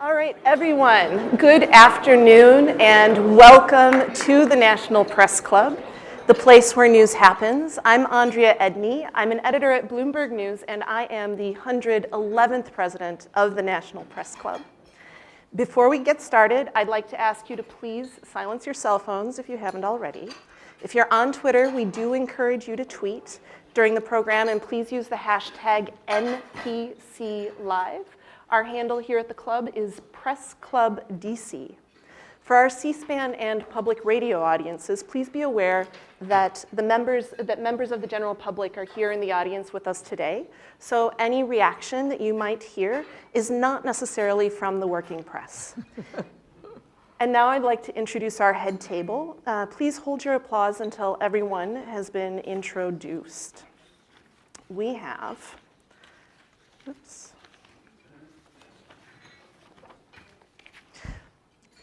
All right, everyone, good afternoon and welcome to the National Press Club, the place where news happens. I'm Andrea Edney. I'm an editor at Bloomberg News, and I am the 111th president of the National Press Club. Before we get started, I'd like to ask you to please silence your cell phones if you haven't already. If you're on Twitter, we do encourage you to tweet during the program, and please use the hashtag NPCLive. Our handle here at the club is PressClubDC. For our C-SPAN and public radio audiences, please be aware that members of the general public are here in the audience with us today. So any reaction that you might hear is not necessarily from the working press. And now I'd like to introduce our head table. Please hold your applause until everyone has been introduced. We have,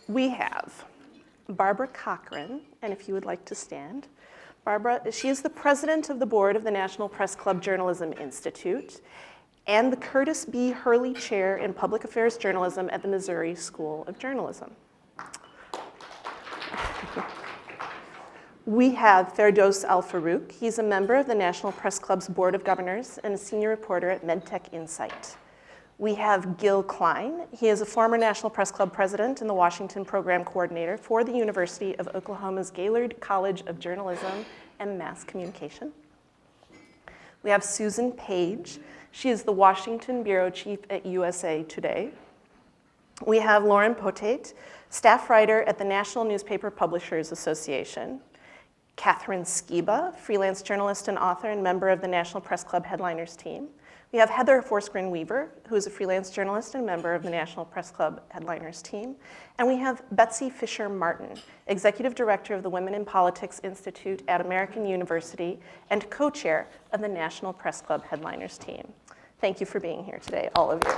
We have Barbara Cochran, and if you would like to stand. Barbara, she is the president of the board of the National Press Club Journalism Institute and the Curtis B. Hurley Chair in Public Affairs Journalism at the Missouri School of Journalism. We have Ferdows Al-Farouk. He's a member of the National Press Club's Board of Governors and a senior reporter at MedTech Insight. We have Gil Klein. He is a former National Press Club president and the Washington program coordinator for the University of Oklahoma's Gaylord College of Journalism and Mass Communication. We have Susan Page. She is the Washington bureau chief at USA Today. We have Lauren Potate, staff writer at the National Newspaper Publishers Association. Catherine Skiba, freelance journalist and author and member of the National Press Club Headliners team. We have Heather Forsgren-Weaver, who is a freelance journalist and member of the National Press Club Headliners team. And we have Betsy Fisher-Martin, executive director of the Women in Politics Institute at American University and co-chair of the National Press Club Headliners team. Thank you for being here today, all of you.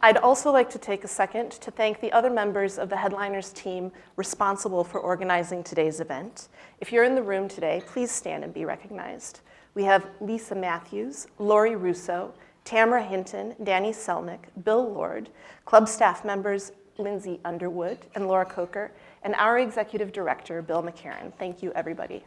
I'd also like to take a second to thank the other members of the Headliners team responsible for organizing today's event. If you're in the room today, please stand and be recognized. We have Lisa Matthews, Lori Russo, Tamara Hinton, Danny Selnick, Bill Lord, club staff members Lindsay Underwood and Laura Coker, and our executive director, Bill McCarran. Thank you, everybody.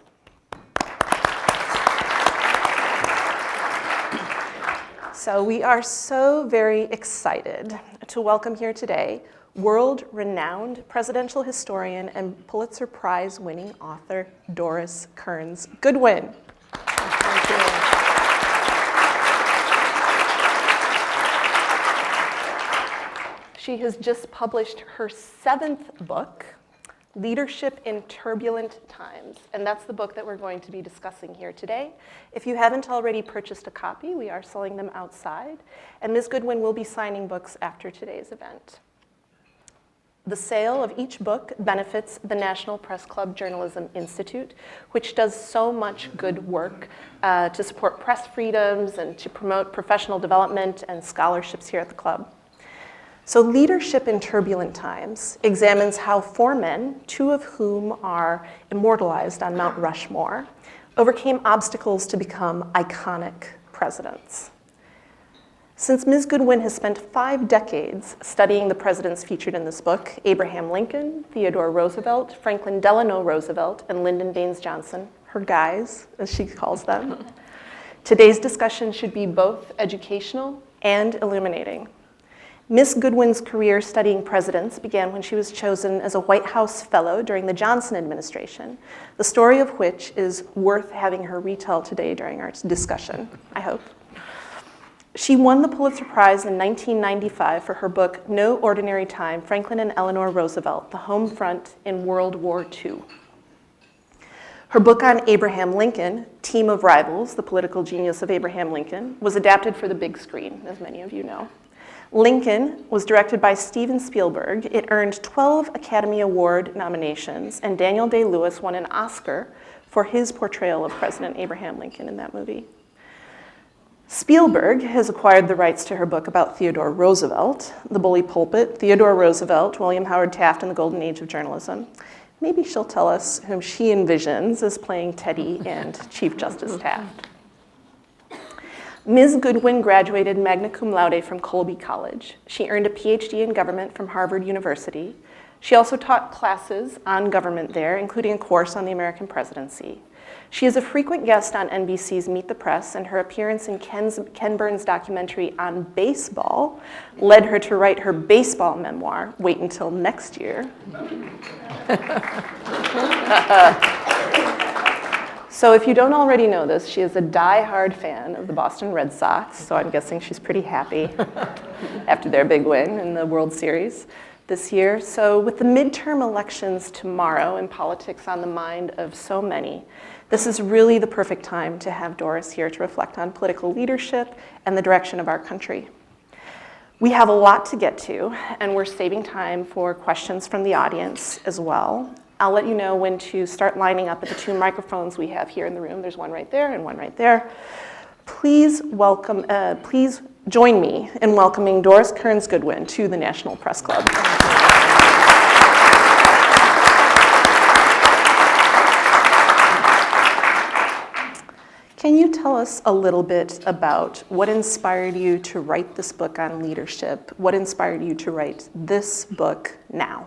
So we are so very excited to welcome here today world-renowned presidential historian and Pulitzer Prize-winning author Doris Kearns Goodwin. Thank you. She has just published her 7th book, Leadership in Turbulent Times, and that's the book that we're going to be discussing here today. If you haven't already purchased a copy, we are selling them outside, and Ms. Goodwin will be signing books after today's event. The sale of each book benefits the National Press Club Journalism Institute, which does so much good work to support press freedoms and to promote professional development and scholarships here at the club. So Leadership in Turbulent Times examines how 4 men, 2 of whom are immortalized on Mount Rushmore, overcame obstacles to become iconic presidents. Since Ms. Goodwin has spent 5 decades studying the presidents featured in this book, Abraham Lincoln, Theodore Roosevelt, Franklin Delano Roosevelt, and Lyndon Baines Johnson, her guys, as she calls them, today's discussion should be both educational and illuminating. Ms. Goodwin's career studying presidents began when she was chosen as a White House Fellow during the Johnson administration, the story of which is worth having her retell today during our discussion, I hope. She won the Pulitzer Prize in 1995 for her book, No Ordinary Time, Franklin and Eleanor Roosevelt, the Home Front in World War II. Her book on Abraham Lincoln, Team of Rivals, The Political Genius of Abraham Lincoln, was adapted for the big screen, as many of you know. Lincoln was directed by Steven Spielberg. It earned 12 Academy Award nominations, and Daniel Day-Lewis won an Oscar for his portrayal of President Abraham Lincoln in that movie. Spielberg has acquired the rights to her book about Theodore Roosevelt, The Bully Pulpit, Theodore Roosevelt, William Howard Taft, and the Golden Age of Journalism. Maybe she'll tell us whom she envisions as playing Teddy and Chief Justice Taft. Ms. Goodwin graduated magna cum laude from Colby College. She earned a PhD in government from Harvard University. She also taught classes on government there, including a course on the American presidency. She is a frequent guest on NBC's Meet the Press, and her appearance in Ken Burns' documentary on baseball led her to write her baseball memoir, Wait Until Next Year. So if you don't already know this, she is a die-hard fan of the Boston Red Sox, so I'm guessing she's pretty happy after their big win in the World Series this year. So with the midterm elections tomorrow and politics on the mind of so many, this is really the perfect time to have Doris here to reflect on political leadership and the direction of our country. We have a lot to get to, and we're saving time for questions from the audience as well. I'll let you know when to start lining up at the 2 microphones we have here in the room. There's one right there and one right there. Please join me in welcoming Doris Kearns Goodwin to the National Press Club. Can you tell us a little bit about what inspired you to write this book on leadership? What inspired you to write this book now?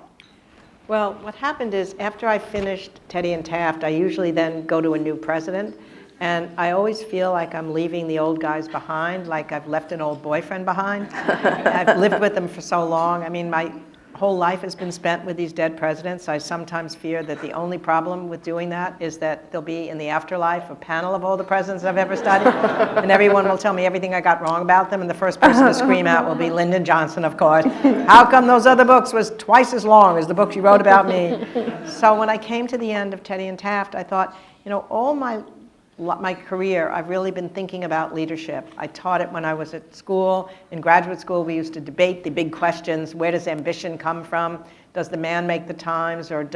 Well, what happened is after I finished Teddy and Taft, I usually then go to a new president. And I always feel like I'm leaving the old guys behind, like I've left an old boyfriend behind. I've lived with them for so long. I mean, my whole life has been spent with these dead presidents. I sometimes fear that the only problem with doing that is that there'll be in the afterlife a panel of all the presidents I've ever studied. And everyone will tell me everything I got wrong about them. And the first person to scream out will be Lyndon Johnson, of course. How come those other books was twice as long as the books you wrote about me? So when I came to the end of Teddy and Taft, I thought, you know, all my career, I've really been thinking about leadership. I taught it when I was at school. In graduate school, we used to debate the big questions. Where does ambition come from? Does the man make the times, or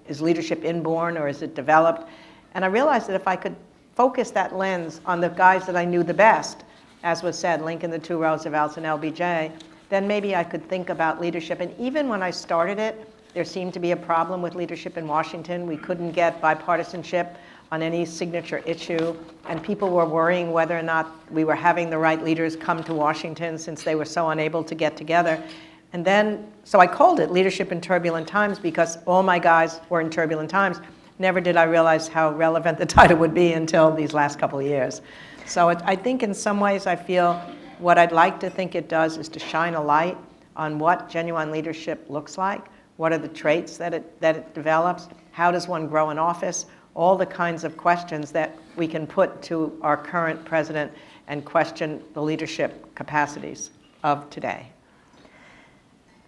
is leadership inborn, or is it developed? And I realized that if I could focus that lens on the guys that I knew the best, as was said, Lincoln, the 2 Roosevelts, and LBJ, then maybe I could think about leadership. And even when I started it, there seemed to be a problem with leadership in Washington. We couldn't get bipartisanship on any signature issue, and people were worrying whether or not we were having the right leaders come to Washington since they were so unable to get together. And then, so I called it Leadership in Turbulent Times because all my guys were in turbulent times. Never did I realize how relevant the title would be until these last couple of years. So I think in some ways I feel what I'd like to think it does is to shine a light on what genuine leadership looks like, what are the traits that it develops, how does one grow in office, all the kinds of questions that we can put to our current president and question the leadership capacities of today.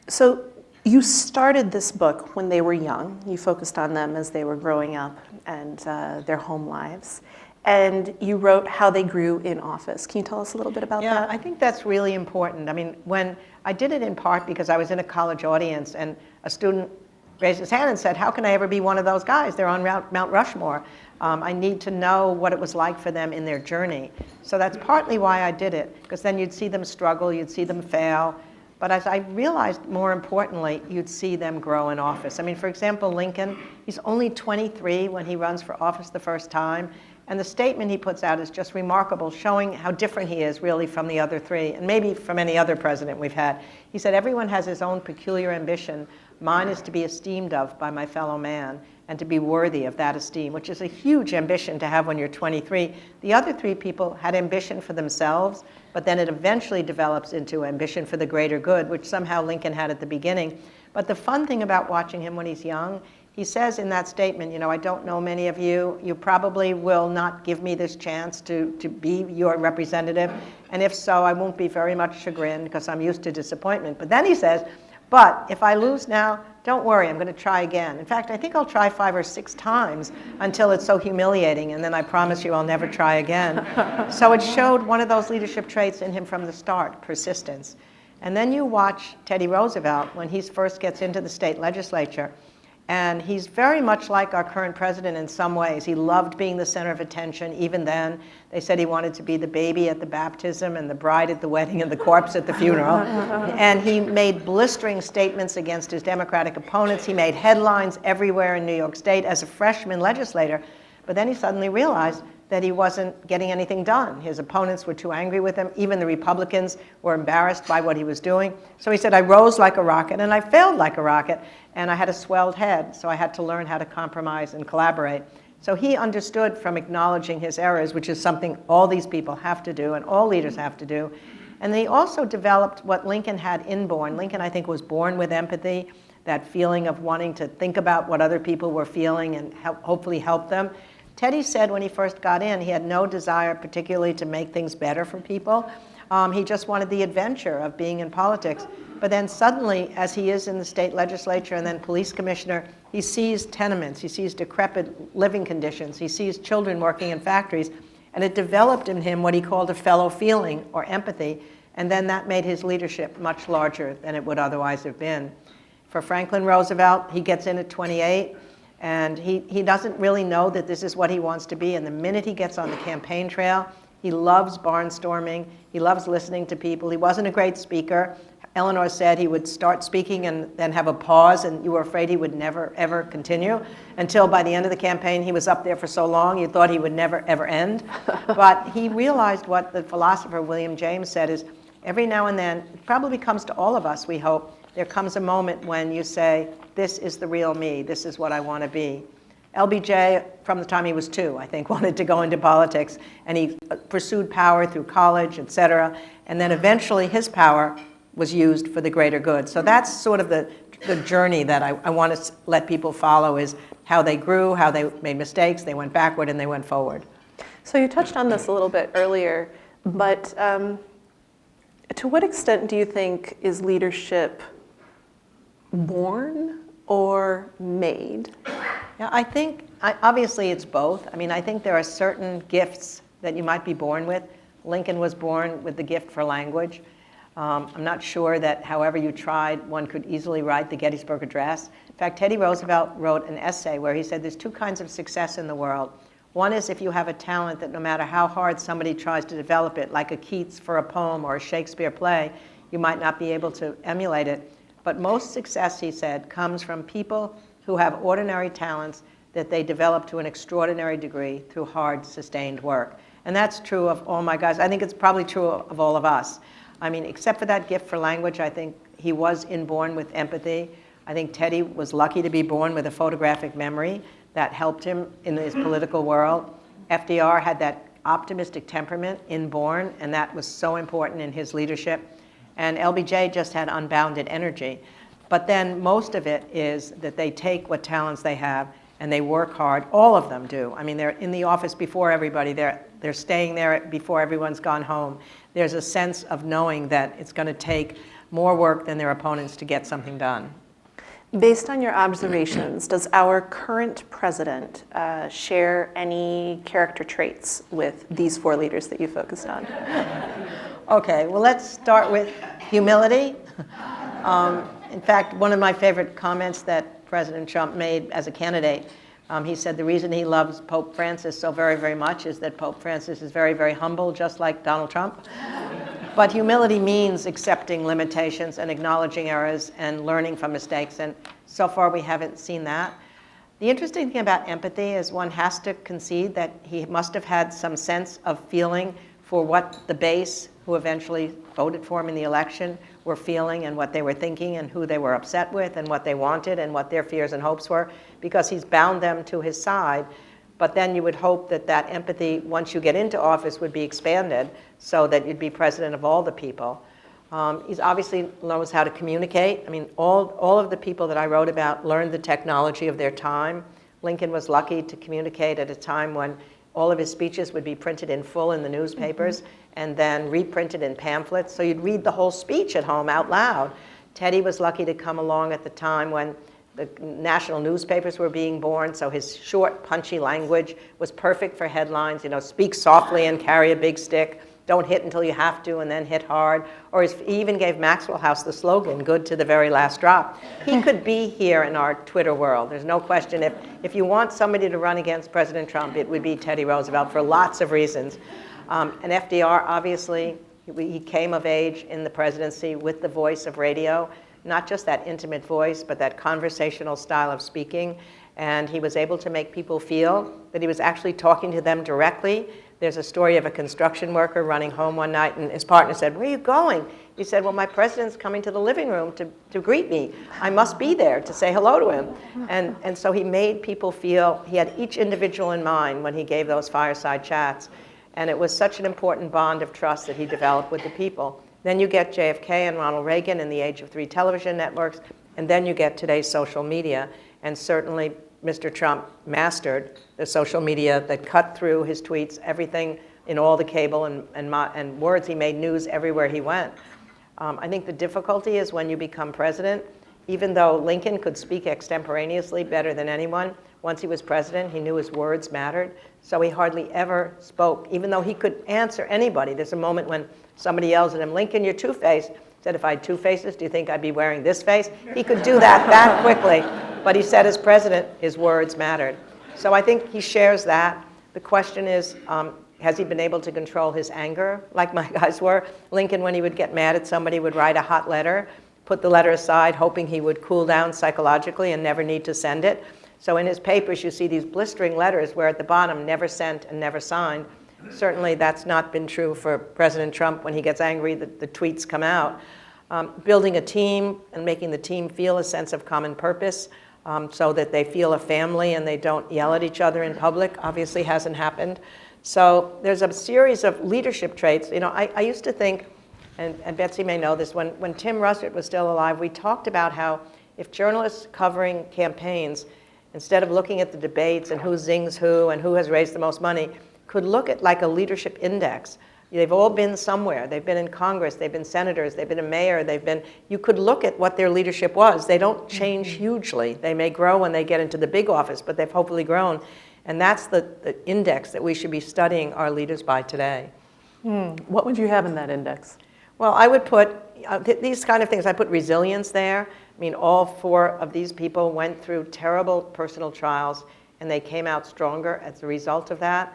So you started this book when they were young. You focused on them as they were growing up and their home lives. And you wrote how they grew in office. Can you tell us a little bit about that? Yeah, I think that's really important. I mean, when I did it in part because I was in a college audience and a student raised his hand and said, how can I ever be one of those guys? They're on Mount Rushmore. I need to know what it was like for them in their journey. So that's partly why I did it, because then you'd see them struggle, you'd see them fail. But as I realized, more importantly, you'd see them grow in office. I mean, for example, Lincoln, he's only 23 when he runs for office the first time. And the statement he puts out is just remarkable, showing how different he is really from the other 3, and maybe from any other president we've had. He said, everyone has his own peculiar ambition. Mine is to be esteemed of by my fellow man and to be worthy of that esteem, which is a huge ambition to have when you're 23. The other 3 people had ambition for themselves, but then it eventually develops into ambition for the greater good, which somehow Lincoln had at the beginning. But the fun thing about watching him when he's young, he says in that statement, you know, I don't know many of you. You probably will not give me this chance to be your representative. And if so, I won't be very much chagrined because I'm used to disappointment. But then he says, but if I lose now, don't worry, I'm going to try again. In fact, I think I'll try 5 or 6 times until it's so humiliating, and then I promise you I'll never try again. So it showed one of those leadership traits in him from the start, persistence. And then you watch Teddy Roosevelt when he first gets into the state legislature. And he's very much like our current president in some ways. He loved being the center of attention. Even then, they said he wanted to be the baby at the baptism and the bride at the wedding and the corpse at the funeral. And he made blistering statements against his Democratic opponents. He made headlines everywhere in New York State as a freshman legislator. But then he suddenly realized that he wasn't getting anything done. His opponents were too angry with him. Even the Republicans were embarrassed by what he was doing. So he said, I rose like a rocket and I failed like a rocket, and I had a swelled head, so I had to learn how to compromise and collaborate. So he understood from acknowledging his errors, which is something all these people have to do and all leaders have to do. And he also developed what Lincoln had inborn. Lincoln, I think, was born with empathy, that feeling of wanting to think about what other people were feeling and hopefully help them. Teddy said when he first got in, he had no desire particularly to make things better for people. He just wanted the adventure of being in politics. But then suddenly, as he is in the state legislature and then police commissioner, he sees tenements, he sees decrepit living conditions, he sees children working in factories, and it developed in him what he called a fellow feeling or empathy, and then that made his leadership much larger than it would otherwise have been. For Franklin Roosevelt, he gets in at 28, and he doesn't really know that this is what he wants to be, and the minute he gets on the campaign trail, he loves barnstorming, he loves listening to people. He wasn't a great speaker. Eleanor said he would start speaking and then have a pause, and you were afraid he would never, ever continue, until by the end of the campaign, he was up there for so long, you thought he would never, ever end. But he realized what the philosopher William James said is, every now and then, it probably comes to all of us, we hope, there comes a moment when you say, this is the real me, this is what I want to be. LBJ, from the time he was 2, I think, wanted to go into politics, and he pursued power through college, et cetera, and then eventually his power was used for the greater good. So that's sort of the journey that I want to let people follow, is how they grew, how they made mistakes, they went backward, and they went forward. So you touched on this a little bit earlier, but to what extent do you think is leadership born or made? Yeah, I think, obviously it's both. I mean, I think there are certain gifts that you might be born with. Lincoln was born with the gift for language. I'm not sure that however you tried, one could easily write the Gettysburg Address. In fact, Teddy Roosevelt wrote an essay where he said there's 2 kinds of success in the world. One is if you have a talent that no matter how hard somebody tries to develop it, like a Keats for a poem or a Shakespeare play, you might not be able to emulate it. But most success, he said, comes from people who have ordinary talents that they develop to an extraordinary degree through hard, sustained work. And that's true of all my guys. I think it's probably true of all of us. I mean, except for that gift for language, I think he was inborn with empathy. I think Teddy was lucky to be born with a photographic memory that helped him in his political world. FDR had that optimistic temperament inborn, and that was so important in his leadership. And LBJ just had unbounded energy. But then most of it is that they take what talents they have and they work hard. All of them do. I mean, they're in the office before everybody. They're staying there before everyone's gone home. There's a sense of knowing that it's going to take more work than their opponents to get something done. Based on your observations, does our current president share any character traits with these 4 leaders that you focused on? Okay, well, let's start with humility. In fact, one of my favorite comments that President Trump made as a candidate, he said the reason he loves Pope Francis so very, very much is that Pope Francis is very, very humble, just like Donald Trump. But humility means accepting limitations and acknowledging errors and learning from mistakes, and so far we haven't seen that. The interesting thing about empathy is one has to concede that he must have had some sense of feeling for what the base who eventually voted for him in the election were feeling and what they were thinking and who they were upset with and what they wanted and what their fears and hopes were, because he's bound them to his side. But then you would hope that that empathy, once you get into office, would be expanded so that you'd be president of all the people. He obviously knows how to communicate. I mean, all of the people that I wrote about learned the technology of their time. Lincoln was lucky to communicate at a time when all of his speeches would be printed in full in the newspapers and then reprinted in pamphlets. So you'd read the whole speech at home out loud. Teddy was lucky to come along at the time when the national newspapers were being born, so his short, punchy language was perfect for headlines. You know, speak softly and carry a big stick. Don't hit until you have to and then hit hard. Or he even gave Maxwell House the slogan, good to the very last drop. He could be here in our Twitter world. There's no question. If you want somebody to run against President Trump, it would be Teddy Roosevelt for lots of reasons. And FDR, obviously, he came of age in the presidency with the voice of radio, not just that intimate voice, but that conversational style of speaking. And he was able to make people feel that he was actually talking to them directly. There's a story of a construction worker running home one night, and his partner said, "Where are you going?" He said, "Well, my president's coming to the living room to greet me. I must be there to say hello to him." And so he made people feel, he had each individual in mind when he gave those fireside chats. And it was such an important bond of trust that he developed with the people. Then you get JFK and Ronald Reagan in the age of 3 television networks, and then you get today's social media. And certainly Mr. Trump mastered the social media that cut through his tweets, everything in all the cable and words. He made news everywhere he went. I think the difficulty is when you become president, even though Lincoln could speak extemporaneously better than anyone, once he was president, he knew his words mattered. So he hardly ever spoke, even though he could answer anybody. There's a moment when somebody yells at him, "Lincoln, you're two-faced." He said, "If I had 2 faces, do you think I'd be wearing this face?" He could do that quickly. But he said as president, his words mattered. So I think he shares that. The question is, has he been able to control his anger like my guys were? Lincoln, when he would get mad at somebody, would write a hot letter, put the letter aside, hoping he would cool down psychologically and never need to send it. So in his papers, you see these blistering letters where at the bottom, never sent and never signed. Certainly that's not been true for President Trump. When he gets angry, the tweets come out. Building a team and making the team feel a sense of common purpose so that they feel a family and they don't yell at each other in public obviously hasn't happened. So there's a series of leadership traits. You know, I used to think, and Betsy may know this, when Tim Russert was still alive, we talked about how if journalists covering campaigns, instead of looking at the debates and who zings who and who has raised the most money, could look at like a leadership index. They've all been somewhere. They've been in Congress, they've been senators, they've been a mayor, you could look at what their leadership was. They don't change hugely. They may grow when they get into the big office, but they've hopefully grown. And that's the index that we should be studying our leaders by today. What would you have in that index? Well, I would put these kind of things. I put resilience there. I mean, all 4 of these people went through terrible personal trials, and they came out stronger as a result of that.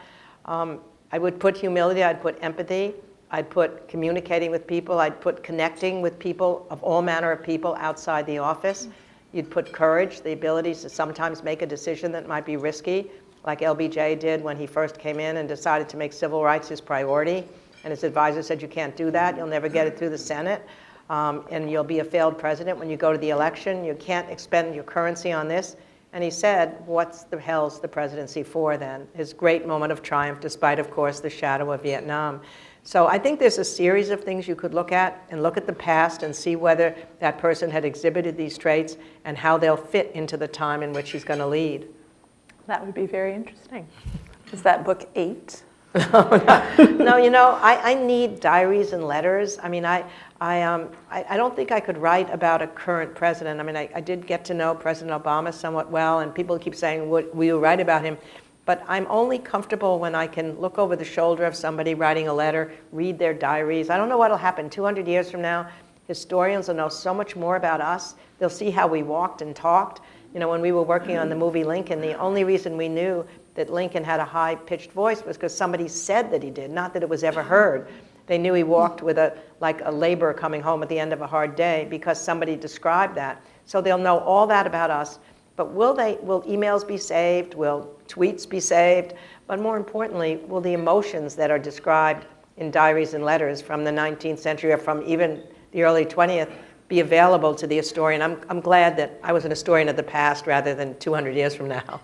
I would put humility. I'd put empathy. I'd put communicating with people. I'd put connecting with people, of all manner of people outside the office. You'd put courage, the ability to sometimes make a decision that might be risky, like LBJ did when he first came in and decided to make civil rights his priority. And his advisor said, "You can't do that. You'll never get it through the Senate. And you'll be a failed president when you go to the election. You can't expend your currency on this." And he said, "What's the hell's the presidency for then?" His great moment of triumph, despite, of course, the shadow of Vietnam. So I think there's a series of things you could look at and look at the past and see whether that person had exhibited these traits and how they'll fit into the time in which he's going to lead. That would be very interesting. Is that book 8? No, you know, I need diaries and letters. I mean, I don't think I could write about a current president. I mean, I did get to know President Obama somewhat well, and people keep saying, will you write about him? But I'm only comfortable when I can look over the shoulder of somebody writing a letter, read their diaries. I don't know what will happen 200 years from now. Historians will know so much more about us. They'll see how we walked and talked. You know, when we were working on the movie Lincoln, the only reason we knew that Lincoln had a high-pitched voice was because somebody said that he did, not that it was ever heard. They knew he walked with like a laborer coming home at the end of a hard day because somebody described that. So they'll know all that about us. But will emails be saved? Will tweets be saved? But more importantly, will the emotions that are described in diaries and letters from the 19th century or from even the early 20th be available to the historian? I'm glad that I was an historian of the past rather than 200 years from now.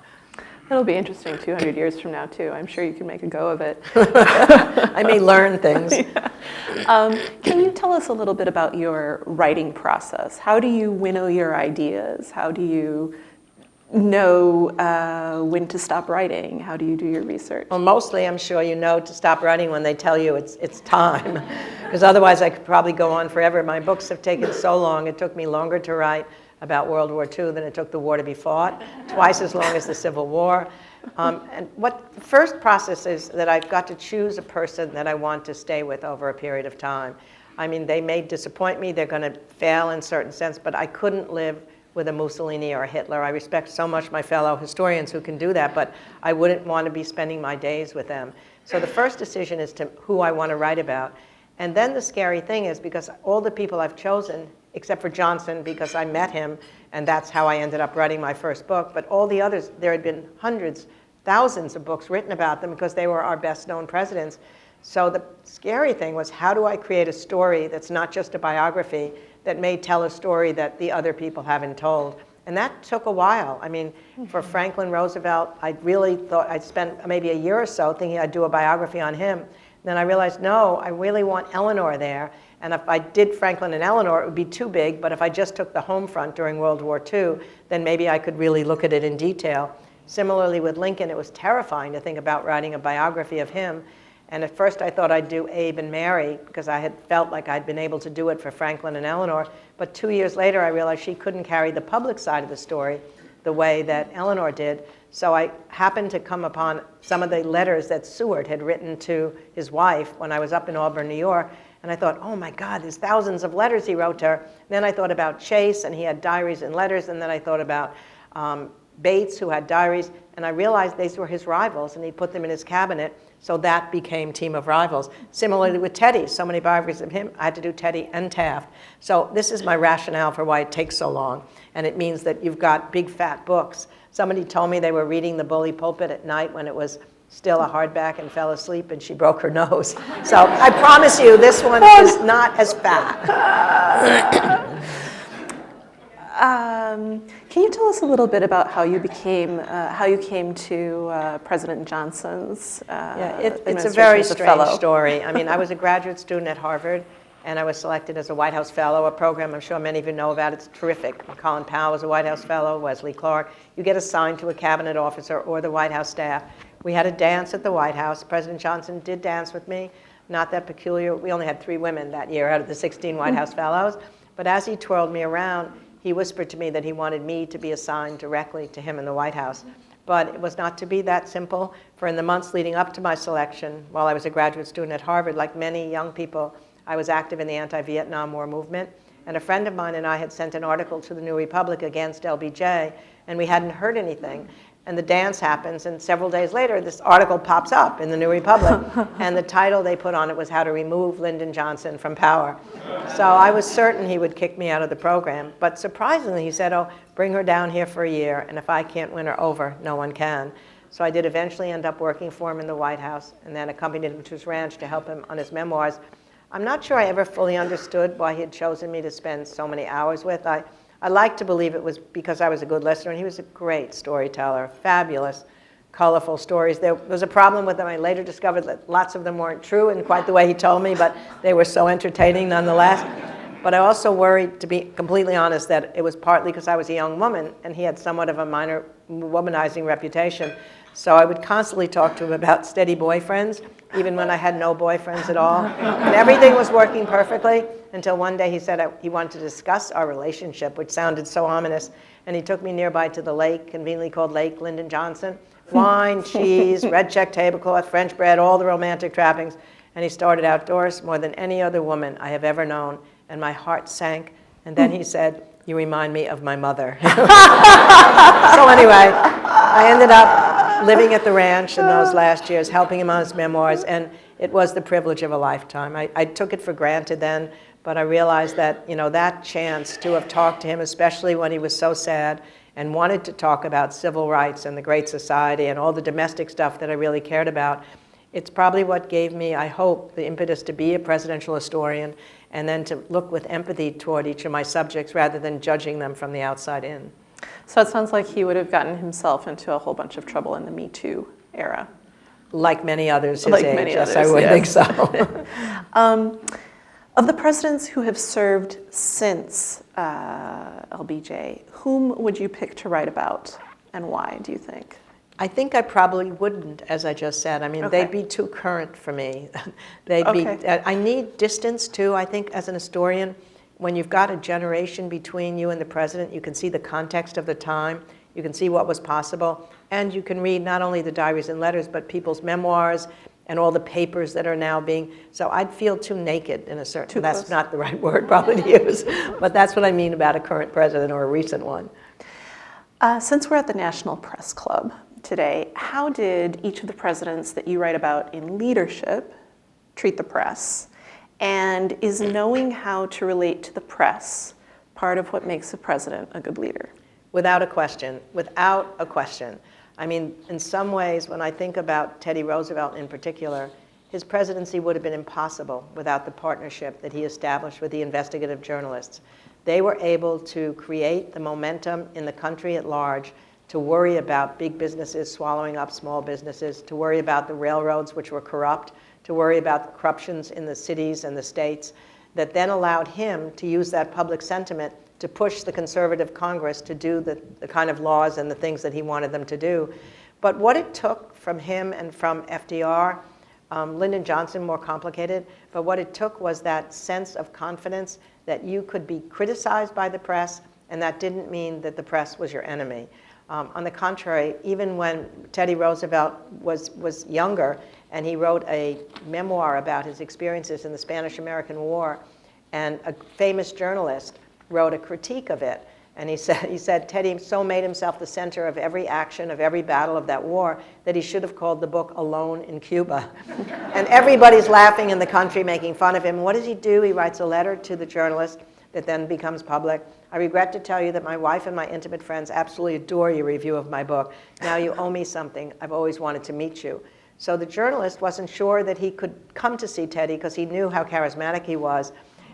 It'll be interesting 200 years from now, too. I'm sure you can make a go of it. I may learn things. Yeah. Can you tell us a little bit about your writing process? How do you winnow your ideas? How do you know when to stop writing? How do you do your research? Well, mostly I'm sure you know to stop writing when they tell you it's time, because otherwise I could probably go on forever. My books have taken so long. It took me longer to write about World War II than it took the war to be fought, twice as long as the Civil War. And what the first process is that I've got to choose a person that I want to stay with over a period of time. I mean, they may disappoint me, they're going to fail in a certain sense, but I couldn't live with a Mussolini or a Hitler. I respect so much my fellow historians who can do that, but I wouldn't want to be spending my days with them. So the first decision is to who I want to write about. And then the scary thing is, because all the people I've chosen except for Johnson, because I met him, and that's how I ended up writing my first book. But all the others, there had been hundreds, thousands of books written about them because they were our best-known presidents. So the scary thing was, how do I create a story that's not just a biography, that may tell a story that the other people haven't told? And that took a while. I mean, for Franklin Roosevelt, I really thought I'd spent maybe a year or so thinking I'd do a biography on him. Then I realized, no, I really want Eleanor there. And if I did Franklin and Eleanor, it would be too big. But if I just took the home front during World War II, then maybe I could really look at it in detail. Similarly with Lincoln, it was terrifying to think about writing a biography of him. And at first I thought I'd do Abe and Mary, because I had felt like I'd been able to do it for Franklin and Eleanor. But 2 years later, I realized she couldn't carry the public side of the story the way that Eleanor did. So I happened to come upon some of the letters that Seward had written to his wife when I was up in Auburn, New York. And I thought, oh my God, there's thousands of letters he wrote to her. Then I thought about Chase, and he had diaries and letters. And then I thought about Bates, who had diaries. And I realized these were his rivals, and he put them in his cabinet. So that became Team of Rivals. Similarly with Teddy, so many biographies of him, I had to do Teddy and Taft. So this is my rationale for why it takes so long. And it means that you've got big, fat books. Somebody told me they were reading The Bully Pulpit at night when it was still a hardback and fell asleep and she broke her nose. So I promise you, this one is not as fat. Can you tell us a little bit about how you came to President Johnson's It's a very strange story. I mean, I was a graduate student at Harvard, and I was selected as a White House Fellow, a program I'm sure many of you know about. It's terrific. Colin Powell was a White House Fellow, Wesley Clark. You get assigned to a cabinet officer or the White House staff. We had a dance at the White House. President Johnson did dance with me. Not that peculiar. We only had 3 women that year out of the 16 White House Fellows. But as he twirled me around, he whispered to me that he wanted me to be assigned directly to him in the White House. But it was not to be that simple. For in the months leading up to my selection, while I was a graduate student at Harvard, like many young people, I was active in the anti-Vietnam War movement. And a friend of mine and I had sent an article to the New Republic against LBJ, and we hadn't heard anything. And the dance happens, and several days later, this article pops up in the New Republic. And the title they put on it was How to Remove Lyndon Johnson from Power. So I was certain he would kick me out of the program. But surprisingly, he said, oh, bring her down here for a year, and if I can't win her over, no one can. So I did eventually end up working for him in the White House, and then accompanied him to his ranch to help him on his memoirs. I'm not sure I ever fully understood why he had chosen me to spend so many hours with. I like to believe it was because I was a good listener, and he was a great storyteller, fabulous, colorful stories. There was a problem with them. I later discovered that lots of them weren't true in quite the way he told me, but they were so entertaining nonetheless. But I also worried, to be completely honest, that it was partly because I was a young woman, and he had somewhat of a minor womanizing reputation. So I would constantly talk to him about steady boyfriends, even when I had no boyfriends at all. And everything was working perfectly until one day he said he wanted to discuss our relationship, which sounded so ominous. And he took me nearby to the lake, conveniently called Lake Lyndon Johnson. Wine, cheese, red check tablecloth, French bread, all the romantic trappings. And he started out, Doris, more than any other woman I have ever known. And my heart sank. And then he said, you remind me of my mother. So anyway, I ended up living at the ranch in those last years, helping him on his memoirs, and it was the privilege of a lifetime. I took it for granted then, but I realized that, that chance to have talked to him, especially when he was so sad and wanted to talk about civil rights and the Great Society and all the domestic stuff that I really cared about, it's probably what gave me, I hope, the impetus to be a presidential historian and then to look with empathy toward each of my subjects rather than judging them from the outside in. So it sounds like he would have gotten himself into a whole bunch of trouble in the Me Too era. Like many others his like age, many yes, others, I would yes. think so. Of the presidents who have served since LBJ, whom would you pick to write about, and why, do you think? I think I probably wouldn't, as I just said. I mean, Okay. they'd be too current for me. I need distance, too, I think, as an historian. When you've got a generation between you and the president, you can see the context of the time, you can see what was possible, and you can read not only the diaries and letters, but people's memoirs and all the papers that are now being, so I'd feel too naked in a certain, that's not the right word probably to use, but that's what I mean about a current president or a recent one. Since we're at the National Press Club today, how did each of the presidents that you write about in leadership treat the press? And is knowing how to relate to the press part of what makes a president a good leader. Without a question, without a question. I mean, in some ways, when I think about Teddy Roosevelt in particular, his presidency would have been impossible without the partnership that he established with the investigative journalists. They were able to create the momentum in the country at large to worry about big businesses swallowing up small businesses, to worry about the railroads, which were corrupt, to worry about the corruptions in the cities and the states, that then allowed him to use that public sentiment to push the conservative Congress to do the kind of laws and the things that he wanted them to do. But what it took from him and from FDR, Lyndon Johnson more complicated, but what it took was that sense of confidence that you could be criticized by the press, and that didn't mean that the press was your enemy. On the contrary, even when Teddy Roosevelt was younger, and he wrote a memoir about his experiences in the Spanish-American War, and a famous journalist wrote a critique of it. And he said, Teddy so made himself the center of every action, of every battle of that war, that he should have called the book Alone in Cuba. And everybody's laughing in the country, making fun of him. What does he do? He writes a letter to the journalist that then becomes public. I regret to tell you that my wife and my intimate friends absolutely adore your review of my book. Now you owe me something. I've always wanted to meet you. So the journalist wasn't sure that he could come to see Teddy because he knew how charismatic he was.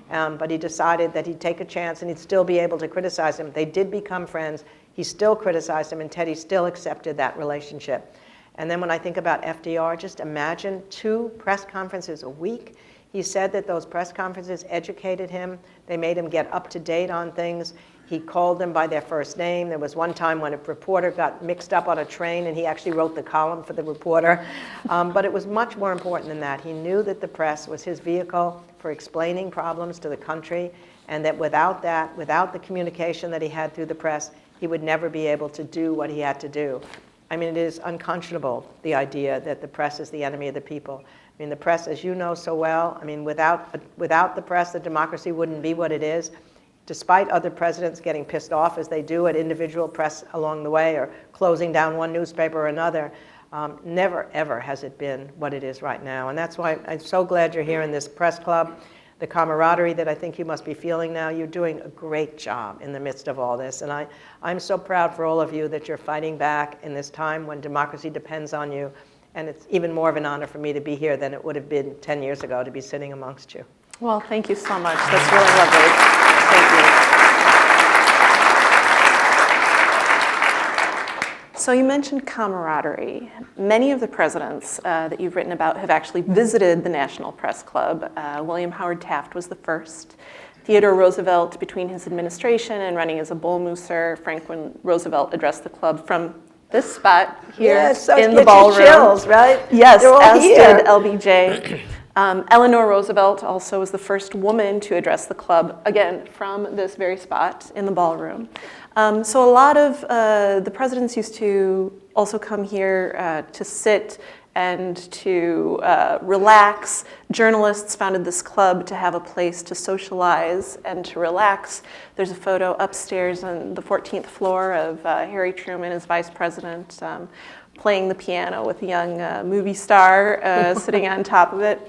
But he decided that he'd take a chance and he'd still be able to criticize him. They did become friends. He still criticized him, and Teddy still accepted that relationship. And then when I think about FDR, just imagine 2 press conferences a week. He said that those press conferences educated him. They made him get up to date on things. He called them by their first name. There was one time when a reporter got mixed up on a train, and he actually wrote the column for the reporter. But it was much more important than that. He knew that the press was his vehicle for explaining problems to the country, and that without the communication that he had through the press, he would never be able to do what he had to do. I mean, it is unconscionable, the idea that the press is the enemy of the people. I mean, the press, as you know so well, I mean, without the press, the democracy wouldn't be what it is. Despite other presidents getting pissed off, as they do at individual press along the way, or closing down one newspaper or another, never, ever has it been what it is right now. And that's why I'm so glad you're here in this press club. The camaraderie that I think you must be feeling now, you're doing a great job in the midst of all this. And I'm so proud for all of you that you're fighting back in this time when democracy depends on you. And it's even more of an honor for me to be here than it would have been 10 years ago to be sitting amongst you. Well, thank you so much. That's really lovely. Thank you. So you mentioned camaraderie. Many of the presidents that you've written about have actually visited the National Press Club. William Howard Taft was the first. Theodore Roosevelt, between his administration and running as a bull mooser, Franklin Roosevelt addressed the club from this spot here in the ballroom. Chills, right? Yes, as here. did LBJ. Eleanor Roosevelt also was the first woman to address the club, again, from this very spot in the ballroom. So a lot of the presidents used to also come here to sit and to relax. Journalists founded this club to have a place to socialize and to relax. There's a photo upstairs on the 14th floor of Harry Truman as vice president, playing the piano with a young movie star sitting on top of it.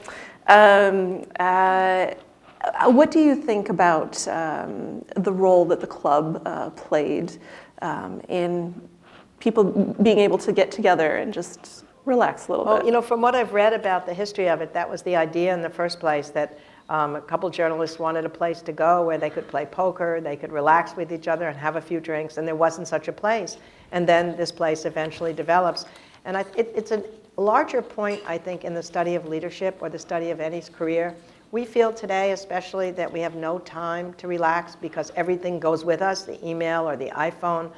What do you think about the role that the club played in people being able to get together and just relax a little bit? Well, you know, from what I've read about the history of it, that was the idea in the first place, that a couple journalists wanted a place to go where they could play poker, they could relax with each other and have a few drinks, and there wasn't such a place. And then this place eventually develops. And it's a larger point, I think, in the study of leadership or the study of any career. We feel today, especially, that we have no time to relax because everything goes with us, the email or the iPhone.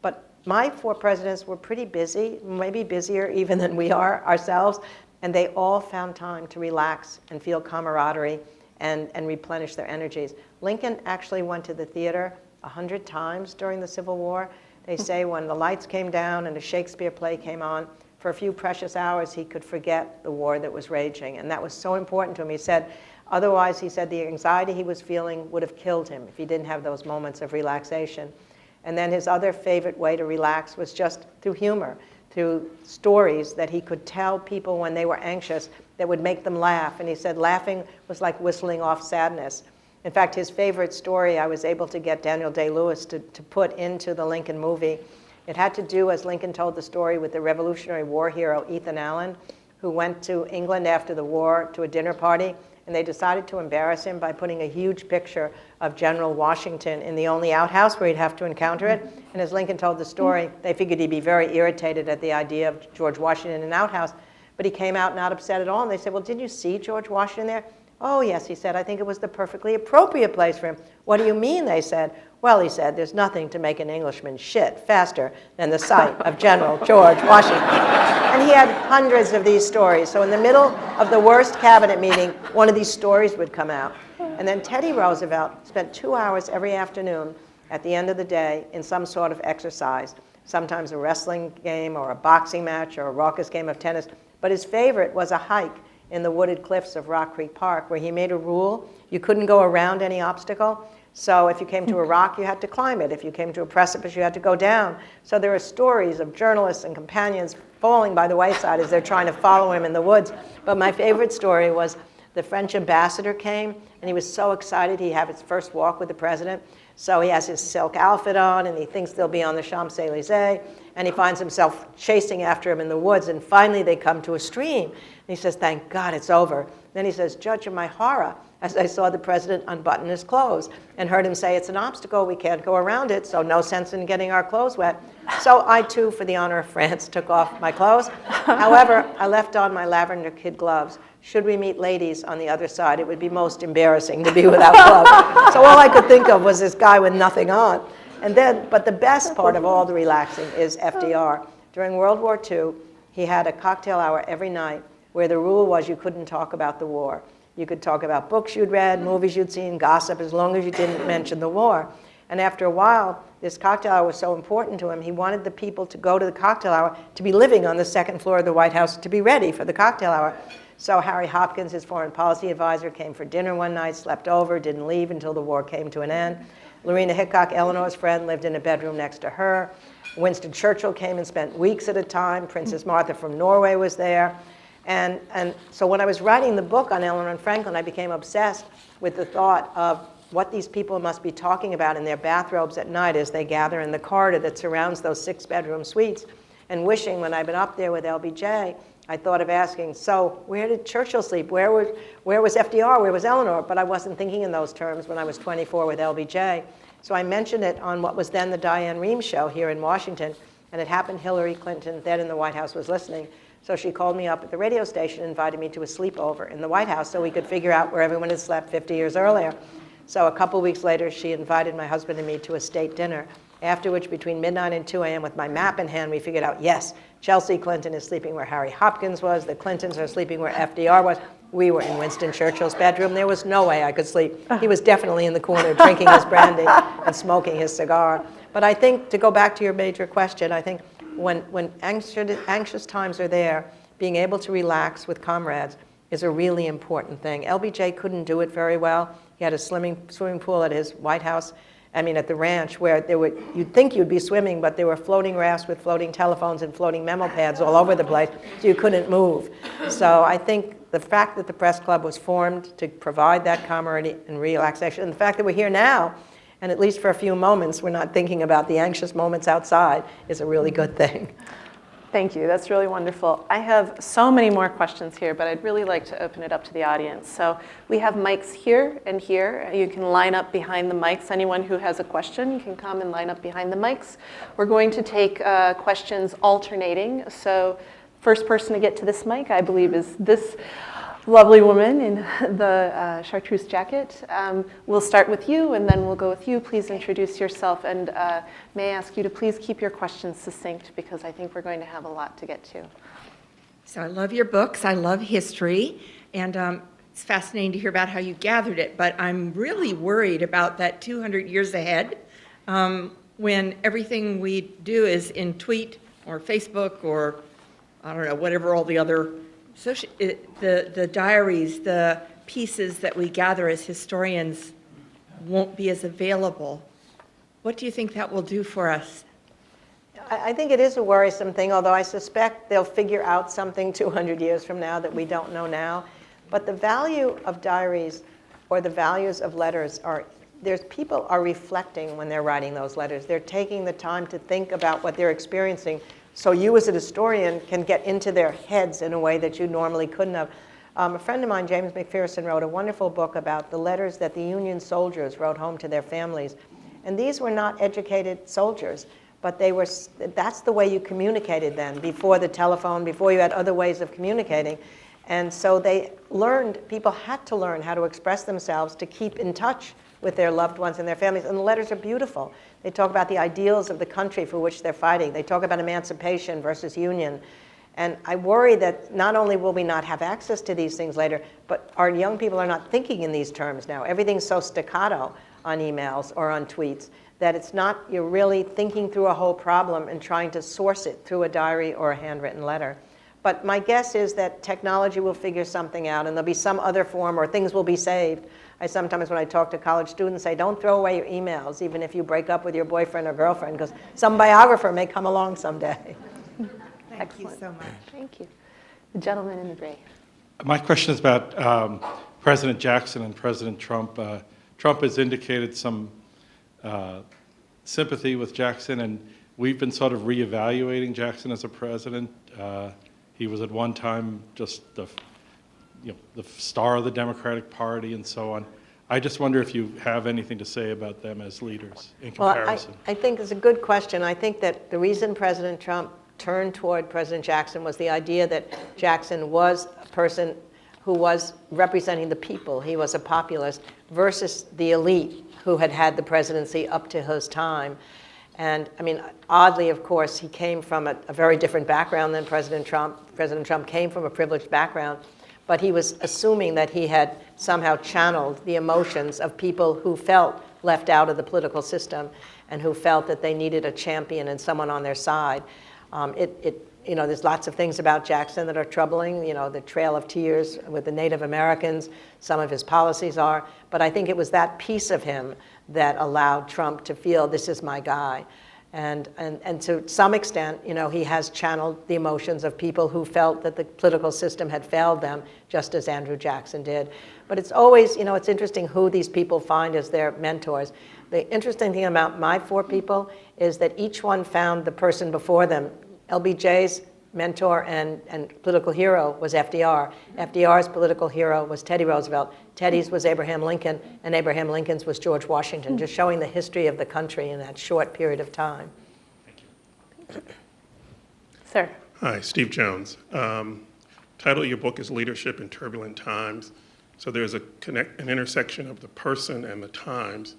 But my 4 presidents were pretty busy, maybe busier even than we are ourselves, and they all found time to relax and feel camaraderie and replenish their energies. Lincoln actually went to the theater 100 times during the Civil War. They say when the lights came down and a Shakespeare play came on, for a few precious hours he could forget the war that was raging. And that was so important to him. He said, otherwise, he said, the anxiety he was feeling would have killed him if he didn't have those moments of relaxation. And then his other favorite way to relax was just through humor, through stories that he could tell people when they were anxious that would make them laugh. And he said laughing was like whistling off sadness. In fact, his favorite story, I was able to get Daniel Day-Lewis to put into the Lincoln movie. It had to do, as Lincoln told the story, with the Revolutionary War hero Ethan Allen, who went to England after the war to a dinner party, and they decided to embarrass him by putting a huge picture of General Washington in the only outhouse where he'd have to encounter it. And as Lincoln told the story, they figured he'd be very irritated at the idea of George Washington in an outhouse, but he came out not upset at all. And they said, well, did you see George Washington there? Oh, yes, he said, I think it was the perfectly appropriate place for him. What do you mean, they said? Well, he said, there's nothing to make an Englishman shit faster than the sight of General George Washington. And he had hundreds of these stories. So in the middle of the worst cabinet meeting, one of these stories would come out. And then Teddy Roosevelt spent 2 hours every afternoon at the end of the day in some sort of exercise, sometimes a wrestling game or a boxing match or a raucous game of tennis. But his favorite was a hike in the wooded cliffs of Rock Creek Park, where he made a rule you couldn't go around any obstacle. So if you came to a rock, you had to climb it. If you came to a precipice, you had to go down. So there are stories of journalists and companions falling by the wayside as they're trying to follow him in the woods. But my favorite story was the French ambassador came, and he was so excited he had his first walk with the president. So he has his silk outfit on, and he thinks they'll be on the Champs-Élysées, and he finds himself chasing after him in the woods, and finally they come to a stream. And he says, thank God it's over. Then he says, judge of my horror, as I saw the president unbutton his clothes and heard him say, it's an obstacle, we can't go around it, so no sense in getting our clothes wet. So I, too, for the honor of France, took off my clothes. However, I left on my lavender kid gloves. Should we meet ladies on the other side, it would be most embarrassing to be without gloves. So all I could think of was this guy with nothing on. And then, but the best part of all the relaxing is FDR. During World War II, he had a cocktail hour every night where the rule was you couldn't talk about the war. You could talk about books you'd read, movies you'd seen, gossip, as long as you didn't mention the war. And after a while, this cocktail hour was so important to him, he wanted the people to go to the cocktail hour to be living on the second floor of the White House to be ready for the cocktail hour. So Harry Hopkins, his foreign policy advisor, came for dinner one night, slept over, didn't leave until the war came to an end. Lorena Hickok, Eleanor's friend, lived in a bedroom next to her. Winston Churchill came and spent weeks at a time. Princess Martha from Norway was there. And so when I was writing the book on Eleanor and Franklin, I became obsessed with the thought of what these people must be talking about in their bathrobes at night as they gather in the corridor that surrounds those 6-bedroom suites. And wishing, when I've been up there with LBJ, I thought of asking, so where did Churchill sleep? Where was FDR? Where was Eleanor? But I wasn't thinking in those terms when I was 24 with LBJ. So I mentioned it on what was then the Diane Rehm show here in Washington. And it happened Hillary Clinton, then in the White House, was listening. So she called me up at the radio station and invited me to a sleepover in the White House so we could figure out where everyone had slept 50 years earlier. So a couple weeks later, she invited my husband and me to a state dinner, after which between midnight and 2 a.m. with my map in hand, we figured out, yes, Chelsea Clinton is sleeping where Harry Hopkins was. The Clintons are sleeping where FDR was. We were in Winston Churchill's bedroom. There was no way I could sleep. He was definitely in the corner drinking his brandy and smoking his cigar. But I think, to go back to your major question, I think when anxious times are there, being able to relax with comrades is a really important thing. LBJ couldn't do it very well. He had a swimming pool at his White House, at the ranch, where you'd think you'd be swimming, but there were floating rafts with floating telephones and floating memo pads all over the place, so you couldn't move. So I think the fact that the press club was formed to provide that camaraderie and relaxation, and the fact that we're here now, and at least for a few moments, we're not thinking about the anxious moments outside, is a really good thing. Thank you. That's really wonderful. I have so many more questions here, but I'd really like to open it up to the audience. So we have mics here and here. You can line up behind the mics. Anyone who has a question can come and line up behind the mics. We're going to take questions alternating. So first person to get to this mic, I believe, is this lovely woman in the chartreuse jacket. We'll start with you, and then we'll go with you. Please introduce yourself, and may I ask you to please keep your questions succinct, because I think we're going to have a lot to get to. So I love your books. I love history, and it's fascinating to hear about how you gathered it, but I'm really worried about that 200 years ahead, when everything we do is in tweet or Facebook or, I don't know, whatever all the other the diaries, the pieces that we gather as historians won't be as available. What do you think that will do for us? I think it is a worrisome thing, although I suspect they'll figure out something 200 years from now that we don't know now. But the value of diaries or the values of letters are, people are reflecting when they're writing those letters. They're taking the time to think about what they're experiencing, so you as a historian can get into their heads in a way that you normally couldn't have. A friend of mine, James McPherson, wrote a wonderful book about the letters that the Union soldiers wrote home to their families. And these were not educated soldiers, but that's the way you communicated then, before the telephone, before you had other ways of communicating. And so people had to learn how to express themselves to keep in touch with their loved ones and their families. And the letters are beautiful. They talk about the ideals of the country for which they're fighting. They talk about emancipation versus union. And I worry that not only will we not have access to these things later, but our young people are not thinking in these terms now. Everything's so staccato on emails or on tweets that you're really thinking through a whole problem and trying to source it through a diary or a handwritten letter. But my guess is that technology will figure something out, and there'll be some other form, or things will be saved. I sometimes, when I talk to college students, say, don't throw away your emails, even if you break up with your boyfriend or girlfriend, because some biographer may come along someday. Thank you so much. Thank you. The gentleman in the gray. My question is about President Jackson and President Trump. Trump has indicated some sympathy with Jackson, and we've been sort of reevaluating Jackson as a president. He was at one time just the star of the Democratic Party and so on. I just wonder if you have anything to say about them as leaders in comparison. Well, I think it's a good question. I think that the reason President Trump turned toward President Jackson was the idea that Jackson was a person who was representing the people. He was a populist versus the elite who had had the presidency up to his time. And I mean, oddly, of course, he came from a very different background than President Trump. President Trump came from a privileged background, but he was assuming that he had somehow channeled the emotions of people who felt left out of the political system and who felt that they needed a champion and someone on their side. There's lots of things about Jackson that are troubling, the Trail of Tears with the Native Americans, some of his policies are, but I think it was that piece of him that allowed Trump to feel, this is my guy. And to some extent, he has channeled the emotions of people who felt that the political system had failed them, just as Andrew Jackson did. But it's always, it's interesting who these people find as their mentors. The interesting thing about my four people is that each one found the person before them. LBJ's mentor and political hero was FDR. FDR's political hero was Teddy Roosevelt. Teddy's was Abraham Lincoln, and Abraham Lincoln's was George Washington, just showing the history of the country in that short period of time. Thank you. Sir. Hi, Steve Jones. Title of your book is Leadership in Turbulent Times. So there's an intersection of the person and the times.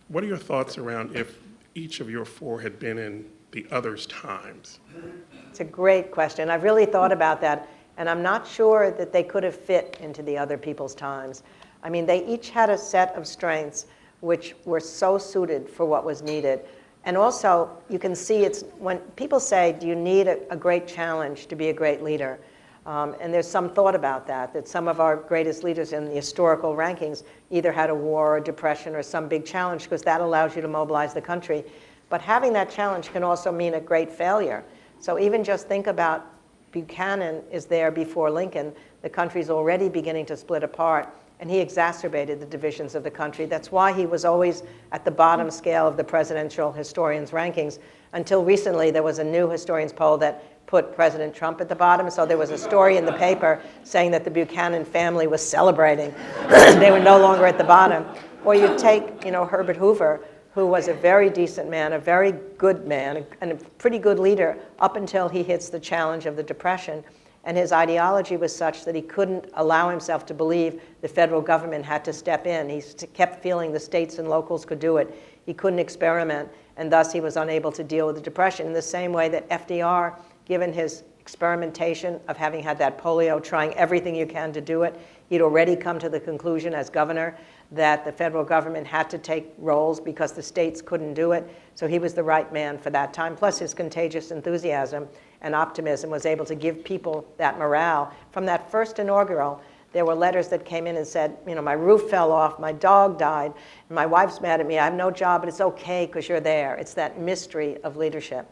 What are your thoughts around if each of your four had been in the other's times? It's a great question. I've really thought about that, and I'm not sure that they could have fit into the other people's times. I mean, they each had a set of strengths which were so suited for what was needed. And also, you can see it's when people say, do you need a great challenge to be a great leader? And there's some thought about that some of our greatest leaders in the historical rankings either had a war or depression or some big challenge, because that allows you to mobilize the country. But having that challenge can also mean a great failure. So even just think about Buchanan is there before Lincoln. The country's already beginning to split apart, and he exacerbated the divisions of the country. That's why he was always at the bottom scale of the presidential historians' rankings. Until recently, there was a new historians poll that put President Trump at the bottom. So there was a story in the paper saying that the Buchanan family was celebrating. They were no longer at the bottom. Or you take, Herbert Hoover, who was a very decent man, a very good man, and a pretty good leader up until he hits the challenge of the Depression. And his ideology was such that he couldn't allow himself to believe the federal government had to step in. He kept feeling the states and locals could do it. He couldn't experiment, and thus he was unable to deal with the Depression. In the same way that FDR, given his experimentation of having had that polio, trying everything you can to do it, he'd already come to the conclusion as governor that the federal government had to take roles because the states couldn't do it. So he was the right man for that time. Plus his contagious enthusiasm and optimism was able to give people that morale. From that first inaugural, there were letters that came in and said, my roof fell off, my dog died, and my wife's mad at me, I have no job, but it's okay because you're there. It's that mystery of leadership.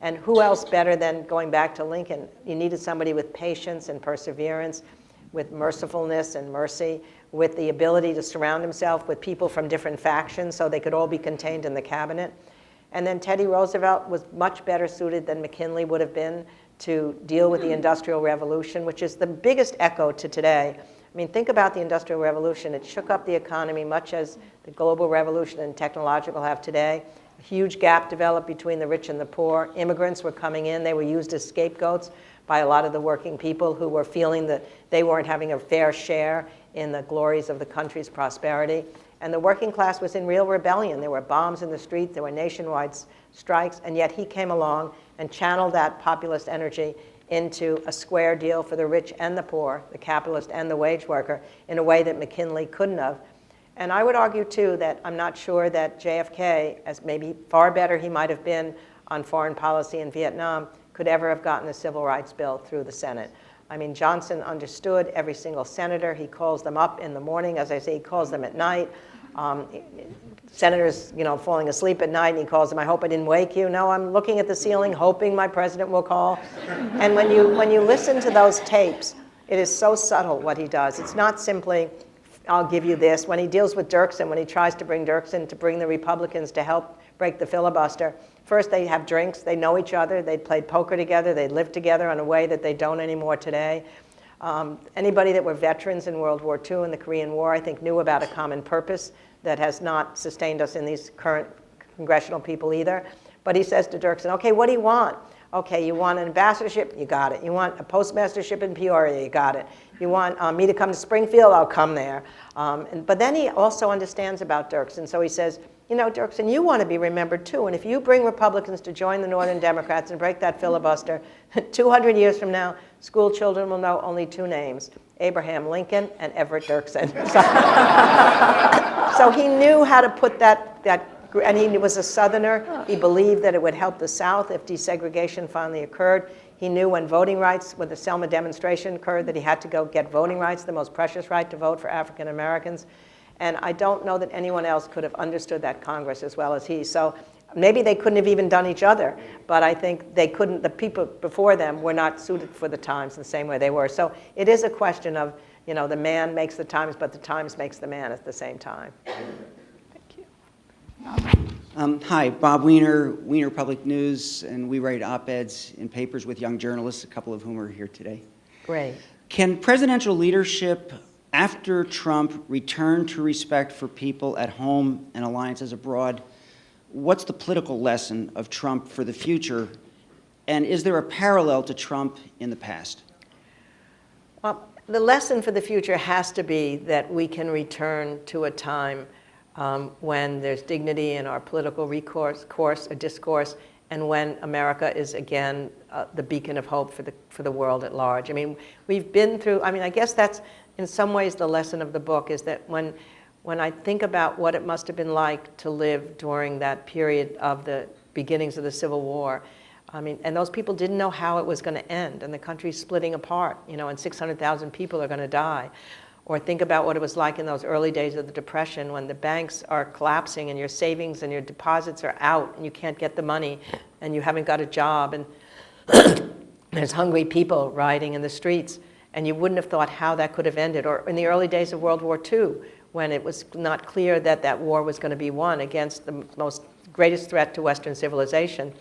And who else better than going back to Lincoln? You needed somebody with patience and perseverance, with mercifulness and mercy, with the ability to surround himself with people from different factions so they could all be contained in the cabinet. And then Teddy Roosevelt was much better suited than McKinley would have been to deal with the Industrial Revolution, which is the biggest echo to today. I mean, think about the Industrial Revolution. It shook up the economy much as the global revolution and technological have today. A huge gap developed between the rich and the poor. Immigrants were coming in. They were used as scapegoats by a lot of the working people who were feeling that they weren't having a fair share in the glories of the country's prosperity. And the working class was in real rebellion. There were bombs in the streets. There were nationwide strikes. And yet he came along and channeled that populist energy into a square deal for the rich and the poor, the capitalist and the wage worker, in a way that McKinley couldn't have. And I would argue, too, that I'm not sure that JFK, as maybe far better he might have been on foreign policy in Vietnam, could ever have gotten the Civil Rights Bill through the Senate. I mean, Johnson understood every single senator. He calls them up in the morning. As I say, he calls them at night. Senators, falling asleep at night, and he calls them, I hope I didn't wake you. No, I'm looking at the ceiling, hoping my president will call. And when you listen to those tapes, it is so subtle what he does. It's not simply, I'll give you this. When he deals with Dirksen, when he tries to bring Dirksen to bring the Republicans to help break the filibuster, first they have drinks, they know each other, they played poker together, they lived together in a way that they don't anymore today. Anybody that were veterans in World War II and the Korean War, I think, knew about a common purpose that has not sustained us in these current congressional people either. But he says to Dirksen, okay, what do you want? Okay, you want an ambassadorship? You got it. You want a postmastership in Peoria? You got it. You want me to come to Springfield? I'll come there. But then he also understands about Dirksen. So he says, Dirksen, you want to be remembered too. And if you bring Republicans to join the Northern Democrats and break that filibuster, 200 years from now, school children will know only two names, Abraham Lincoln and Everett Dirksen. So he knew how to put that, and he was a Southerner. He believed that it would help the South if desegregation finally occurred. He knew when voting rights, when the Selma demonstration occurred, that he had to go get voting rights, the most precious right to vote for African Americans. And I don't know that anyone else could have understood that Congress as well as he. So maybe they couldn't have even done each other, but I think they couldn't, the people before them were not suited for the times the same way they were. So it is a question of, the man makes the times, but the times makes the man at the same time. Hi, Bob Wiener, Wiener Public News, and we write op-eds in papers with young journalists, a couple of whom are here today. Great. Can presidential leadership after Trump return to respect for people at home and alliances abroad? What's the political lesson of Trump for the future? And is there a parallel to Trump in the past? Well, the lesson for the future has to be that we can return to a time when there's dignity in our political discourse, and when America is again the beacon of hope for the world at large. I mean, we've been through, I guess that's in some ways the lesson of the book, is that when I think about what it must have been like to live during that period of the beginnings of the Civil War, and those people didn't know how it was going to end, and the country's splitting apart, and 600,000 people are going to die. Or think about what it was like in those early days of the Depression when the banks are collapsing and your savings and your deposits are out and you can't get the money and you haven't got a job and there's hungry people rioting in the streets, and you wouldn't have thought how that could have ended. Or in the early days of World War II, when it was not clear that that war was going to be won against the greatest threat to Western civilization.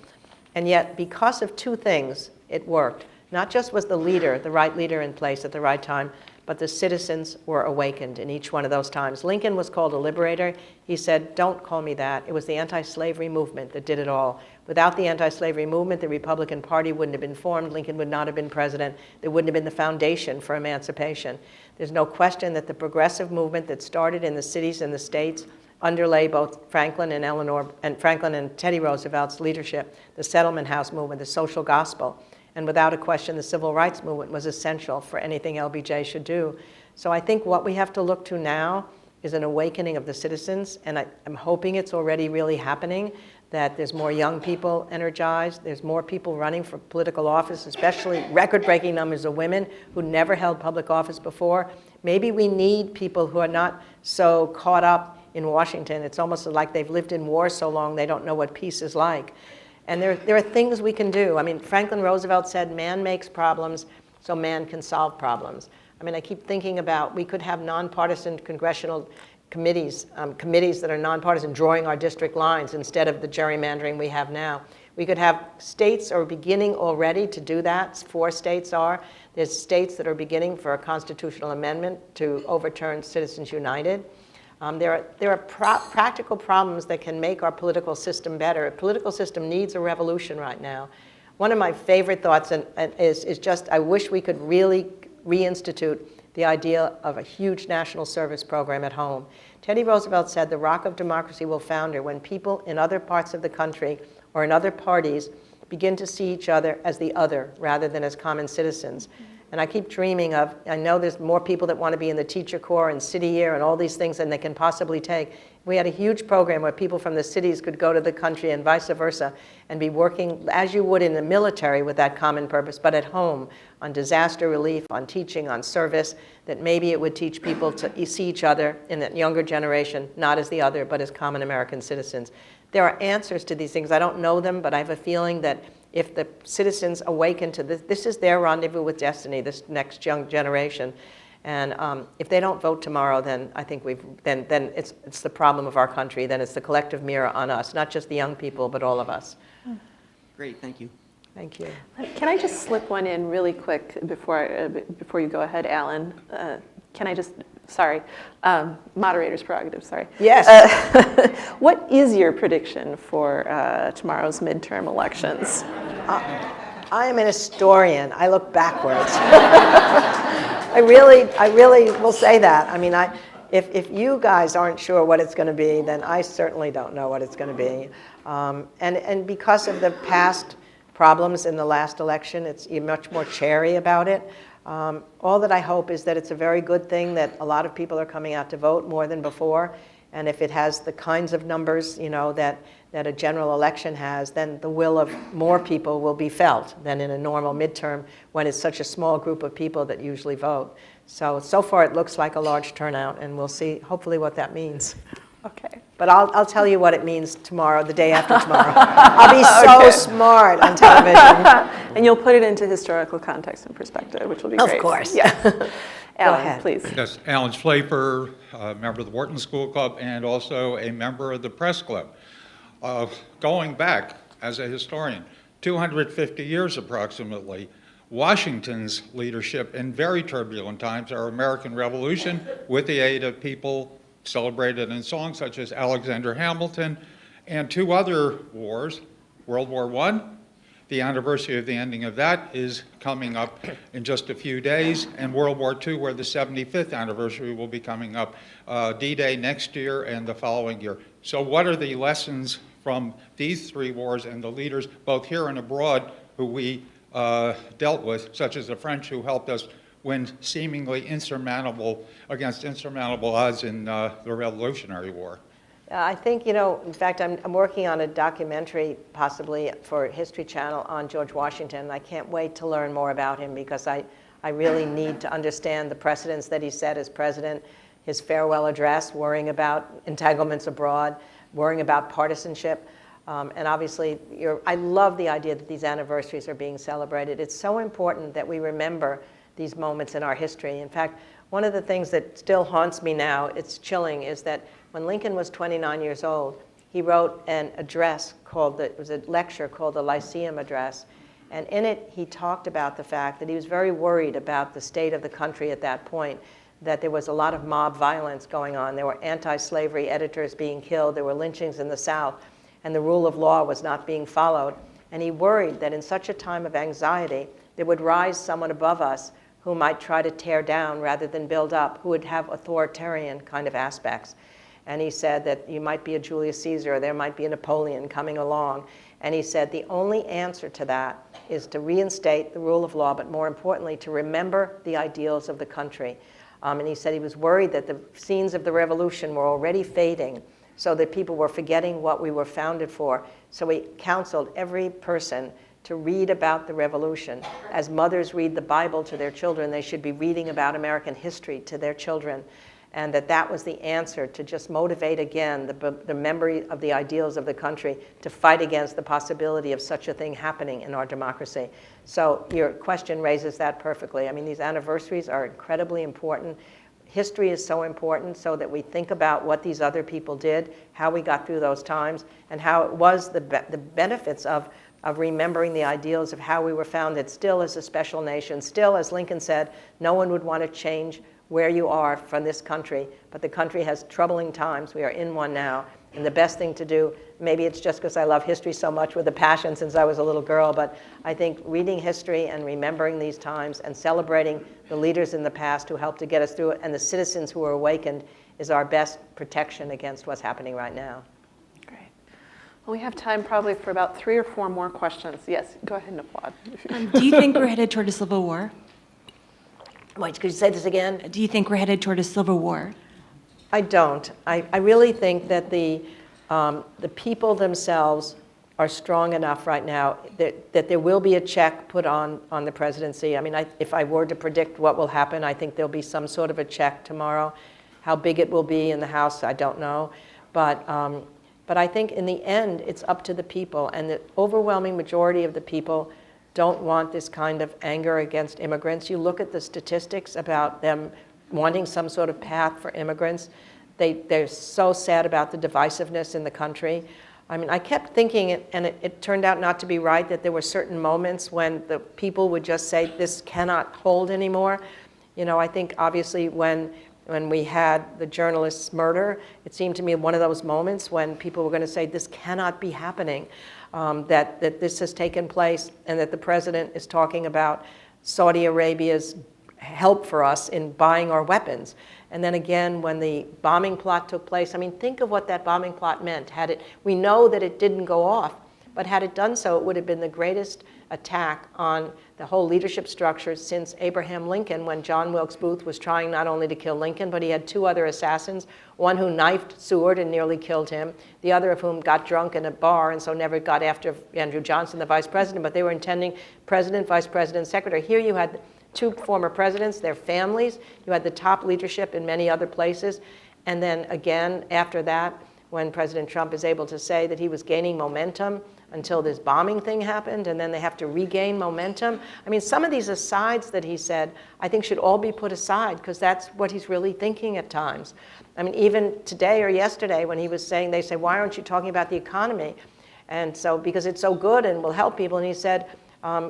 And yet, because of two things, it worked. Not just was the leader, the right leader in place at the right time, but the citizens were awakened in each one of those times. Lincoln was called a liberator. He said, don't call me that. It was the anti-slavery movement that did it all. Without the anti-slavery movement, the Republican Party wouldn't have been formed. Lincoln would not have been president. There wouldn't have been the foundation for emancipation. There's no question that the progressive movement that started in the cities and the states underlay both Franklin and Teddy Roosevelt's leadership, the Settlement House movement, the social gospel. And without a question, the civil rights movement was essential for anything LBJ should do. So I think what we have to look to now is an awakening of the citizens, and I'm hoping it's already really happening, that there's more young people energized, there's more people running for political office, especially record-breaking numbers of women who never held public office before. Maybe we need people who are not so caught up in Washington. It's almost like they've lived in war so long they don't know what peace is like. And there are things we can do. Franklin Roosevelt said, man makes problems so man can solve problems. I mean, I keep thinking about, we could have nonpartisan congressional committees, committees that are nonpartisan, drawing our district lines instead of the gerrymandering we have now. We could have states are beginning already to do that. 4 states are. There's states that are beginning for a constitutional amendment to overturn Citizens United. There are practical problems that can make our political system better. A political system needs a revolution right now. One of my favorite thoughts is just, I wish we could really reinstitute the idea of a huge national service program at home. Teddy Roosevelt said the rock of democracy will founder when people in other parts of the country or in other parties begin to see each other as the other rather than as common citizens. And I keep dreaming of, I know there's more people that want to be in the teacher corps and city year and all these things than they can possibly take. We had a huge program where people from the cities could go to the country and vice versa and be working as you would in the military with that common purpose, but at home on disaster relief, on teaching, on service, that maybe it would teach people to see each other in that younger generation, not as the other, but as common American citizens. There are answers to these things. I don't know them, but I have a feeling that if the citizens awaken to this, this is their rendezvous with destiny, this next young generation. And if they don't vote tomorrow, then I think then it's the problem of our country. Then it's the collective mirror on us, not just the young people, but all of us. Great, thank you. Thank you. Can I just slip one in really quick before you go ahead, Alan? Can I just, sorry, moderator's prerogative, sorry. Yes. What is your prediction for tomorrow's midterm elections? I am an historian. I look backwards. I really will say that. I mean, if you guys aren't sure what it's going to be, then I certainly don't know what it's going to be. And because of the past problems in the last election, it's much more cherry about it. All that I hope is that it's a very good thing that a lot of people are coming out to vote more than before. And if it has the kinds of numbers, you know, that a general election has, then the will of more people will be felt than in a normal midterm when it's such a small group of people that usually vote. So far it looks like a large turnout, and we'll see hopefully what that means. Okay. But I'll tell you what it means tomorrow, the day after tomorrow. I'll be so smart on television. And you'll put it into historical context and perspective, which will be great. Of course. Yeah. Alan, ahead. please. Yes, Alan Schlafer, a member of the Wharton School Club and also a member of the Press Club. Going back as a historian, 250 years approximately, Washington's leadership in very turbulent times, our American Revolution, with the aid of people celebrated in songs such as Alexander Hamilton, and 2 other wars, World War I, the anniversary of the ending of that is coming up in just a few days, and World War II, where the 75th anniversary will be coming up, D-Day next year and the following year. So what are the lessons from these 3 wars and the leaders, both here and abroad, who we dealt with, such as the French, who helped us win seemingly insurmountable odds in the Revolutionary War? I think, you know, in fact, I'm working on a documentary possibly for History Channel on George Washington. I can't wait to learn more about him because I really need to understand the precedents that he set as president, his farewell address, worrying about entanglements abroad, worrying about partisanship. And obviously, I love the idea that these anniversaries are being celebrated. It's so important that we remember these moments in our history. In fact, one of the things that still haunts me now, it's chilling, is that when Lincoln was 29 years old, he wrote an address it was a lecture called the Lyceum Address. And in it, he talked about the fact that he was very worried about the state of the country at that point, that there was a lot of mob violence going on. There were anti-slavery editors being killed. There were lynchings in the South, and the rule of law was not being followed. And he worried that in such a time of anxiety, there would rise someone above us who might try to tear down rather than build up, who would have authoritarian kind of aspects. And he said that you might be a Julius Caesar, or there might be a Napoleon coming along. And he said the only answer to that is to reinstate the rule of law, but more importantly, to remember the ideals of the country. And he said he was worried that the scenes of the revolution were already fading, so that people were forgetting what we were founded for. So he counseled every person to read about the revolution. As mothers read the Bible to their children, they should be reading about American history to their children. and that was the answer to just motivate again the memory of the ideals of the country to fight against the possibility of such a thing happening in our democracy. So your question raises that perfectly. I mean, these anniversaries are incredibly important. History is so important so that we think about what these other people did, how we got through those times, and how it was the benefits of remembering the ideals of how we were founded still as a special nation. Still, as Lincoln said, no one would want to change where you are from this country, but the country has troubling times. We are in one now, and the best thing to do, maybe it's just because I love history so much with a passion since I was a little girl, but I think reading history and remembering these times and celebrating the leaders in the past who helped to get us through it and the citizens who are awakened is our best protection against what's happening right now. Great. Well, we have time probably for about 3 or 4 more questions. Yes, go ahead and applaud. Do you think we're headed toward a civil war? Wait, could you say this again? Do you think we're headed toward a civil war? I don't. I really think that the people themselves are strong enough right now that there will be a check put on the presidency. I mean, if I were to predict what will happen, I think there'll be some sort of a check tomorrow. How big it will be in the House, I don't know. But I think in the end, it's up to the people. And the overwhelming majority of the people don't want this kind of anger against immigrants. You look at the statistics about them wanting some sort of path for immigrants. They're so sad about the divisiveness in the country. I mean, I kept thinking, and it turned out not to be right, that there were certain moments when the people would just say, this cannot hold anymore. You know, I think obviously when we had the journalist's murder, it seemed to me one of those moments when people were going to say, this cannot be happening. That this has taken place and that the president is talking about Saudi Arabia's help for us in buying our weapons. And then again, when the bombing plot took place, I mean, think of what that bombing plot meant. We know that it didn't go off, but had it done so, it would have been the greatest attack on the whole leadership structure since Abraham Lincoln, when John Wilkes Booth was trying not only to kill Lincoln, but he had 2 other assassins, one who knifed Seward and nearly killed him, the other of whom got drunk in a bar and so never got after Andrew Johnson, the vice president, but they were intending president, vice president, secretary. Here you had 2 former presidents, their families, you had the top leadership in many other places, and then again, after that, when President Trump is able to say that he was gaining momentum until this bombing thing happened, and then they have to regain momentum. I mean, some of these asides that he said, I think should all be put aside, because that's what he's really thinking at times. I mean, even today or yesterday when he was saying, they say, why aren't you talking about the economy? And so, because it's so good and will help people, and he said,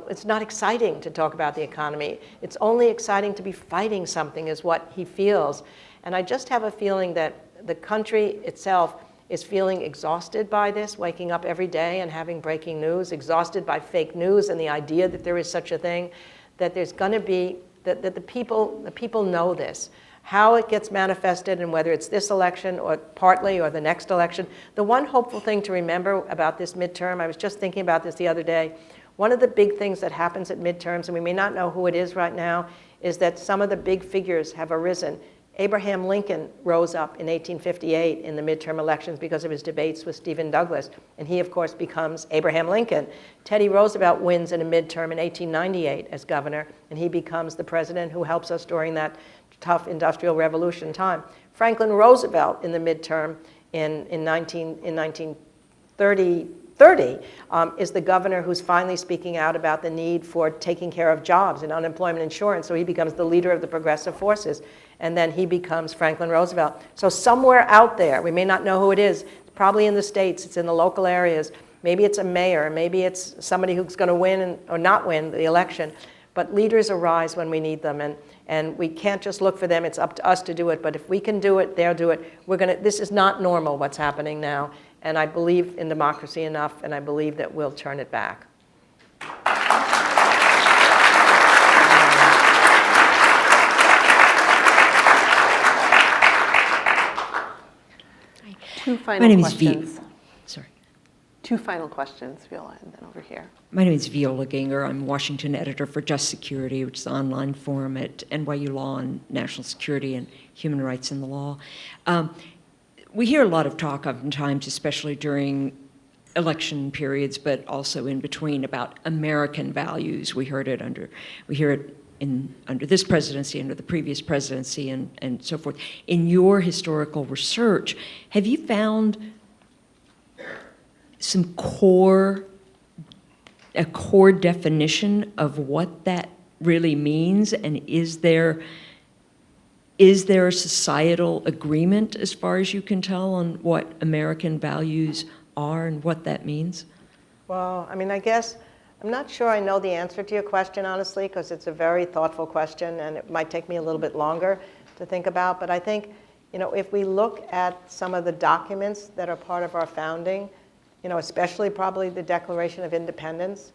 it's not exciting to talk about the economy. It's only exciting to be fighting something is what he feels. And I just have a feeling that the country itself is feeling exhausted by this, waking up every day and having breaking news, exhausted by fake news and the idea that there is such a thing, that there's going to be, that the people know this. How it gets manifested and whether it's this election or partly or the next election. The one hopeful thing to remember about this midterm, I was just thinking about this the other day, one of the big things that happens at midterms, and we may not know who it is right now, is that some of the big figures have arisen. Abraham Lincoln rose up in 1858 in the midterm elections because of his debates with Stephen Douglas, and he, of course, becomes Abraham Lincoln. Teddy Roosevelt wins in a midterm in 1898 as governor, and he becomes the president who helps us during that tough industrial revolution time. Franklin Roosevelt in the midterm in 1930 is the governor who's finally speaking out about the need for taking care of jobs and unemployment insurance, so he becomes the leader of the progressive forces. And then he becomes Franklin Roosevelt. So somewhere out there, we may not know who it is, it's probably in the states, it's in the local areas, maybe it's a mayor, maybe it's somebody who's going to win or not win the election, but leaders arise when we need them, and we can't just look for them, it's up to us to do it, but if we can do it, they'll do it. This is not normal what's happening now, and I believe in democracy enough, and I believe that we'll turn it back. 2 My final name is questions. Sorry. 2 final questions, Viola, and then over here. My name is Viola Ginger. I'm Washington editor for Just Security, which is an online forum at NYU Law on national security and human rights in the law. We hear a lot of talk oftentimes, especially during election periods, but also in between, about American values. We hear it under this presidency, under the previous presidency, and so forth. In your historical research, have you found a core definition of what that really means, and is there a societal agreement, as far as you can tell, on what American values are and what that means? Well, I mean, I guess I'm not sure I know the answer to your question, honestly, because it's a very thoughtful question, and it might take me a little bit longer to think about. But I think, if we look at some of the documents that are part of our founding, especially probably the Declaration of Independence,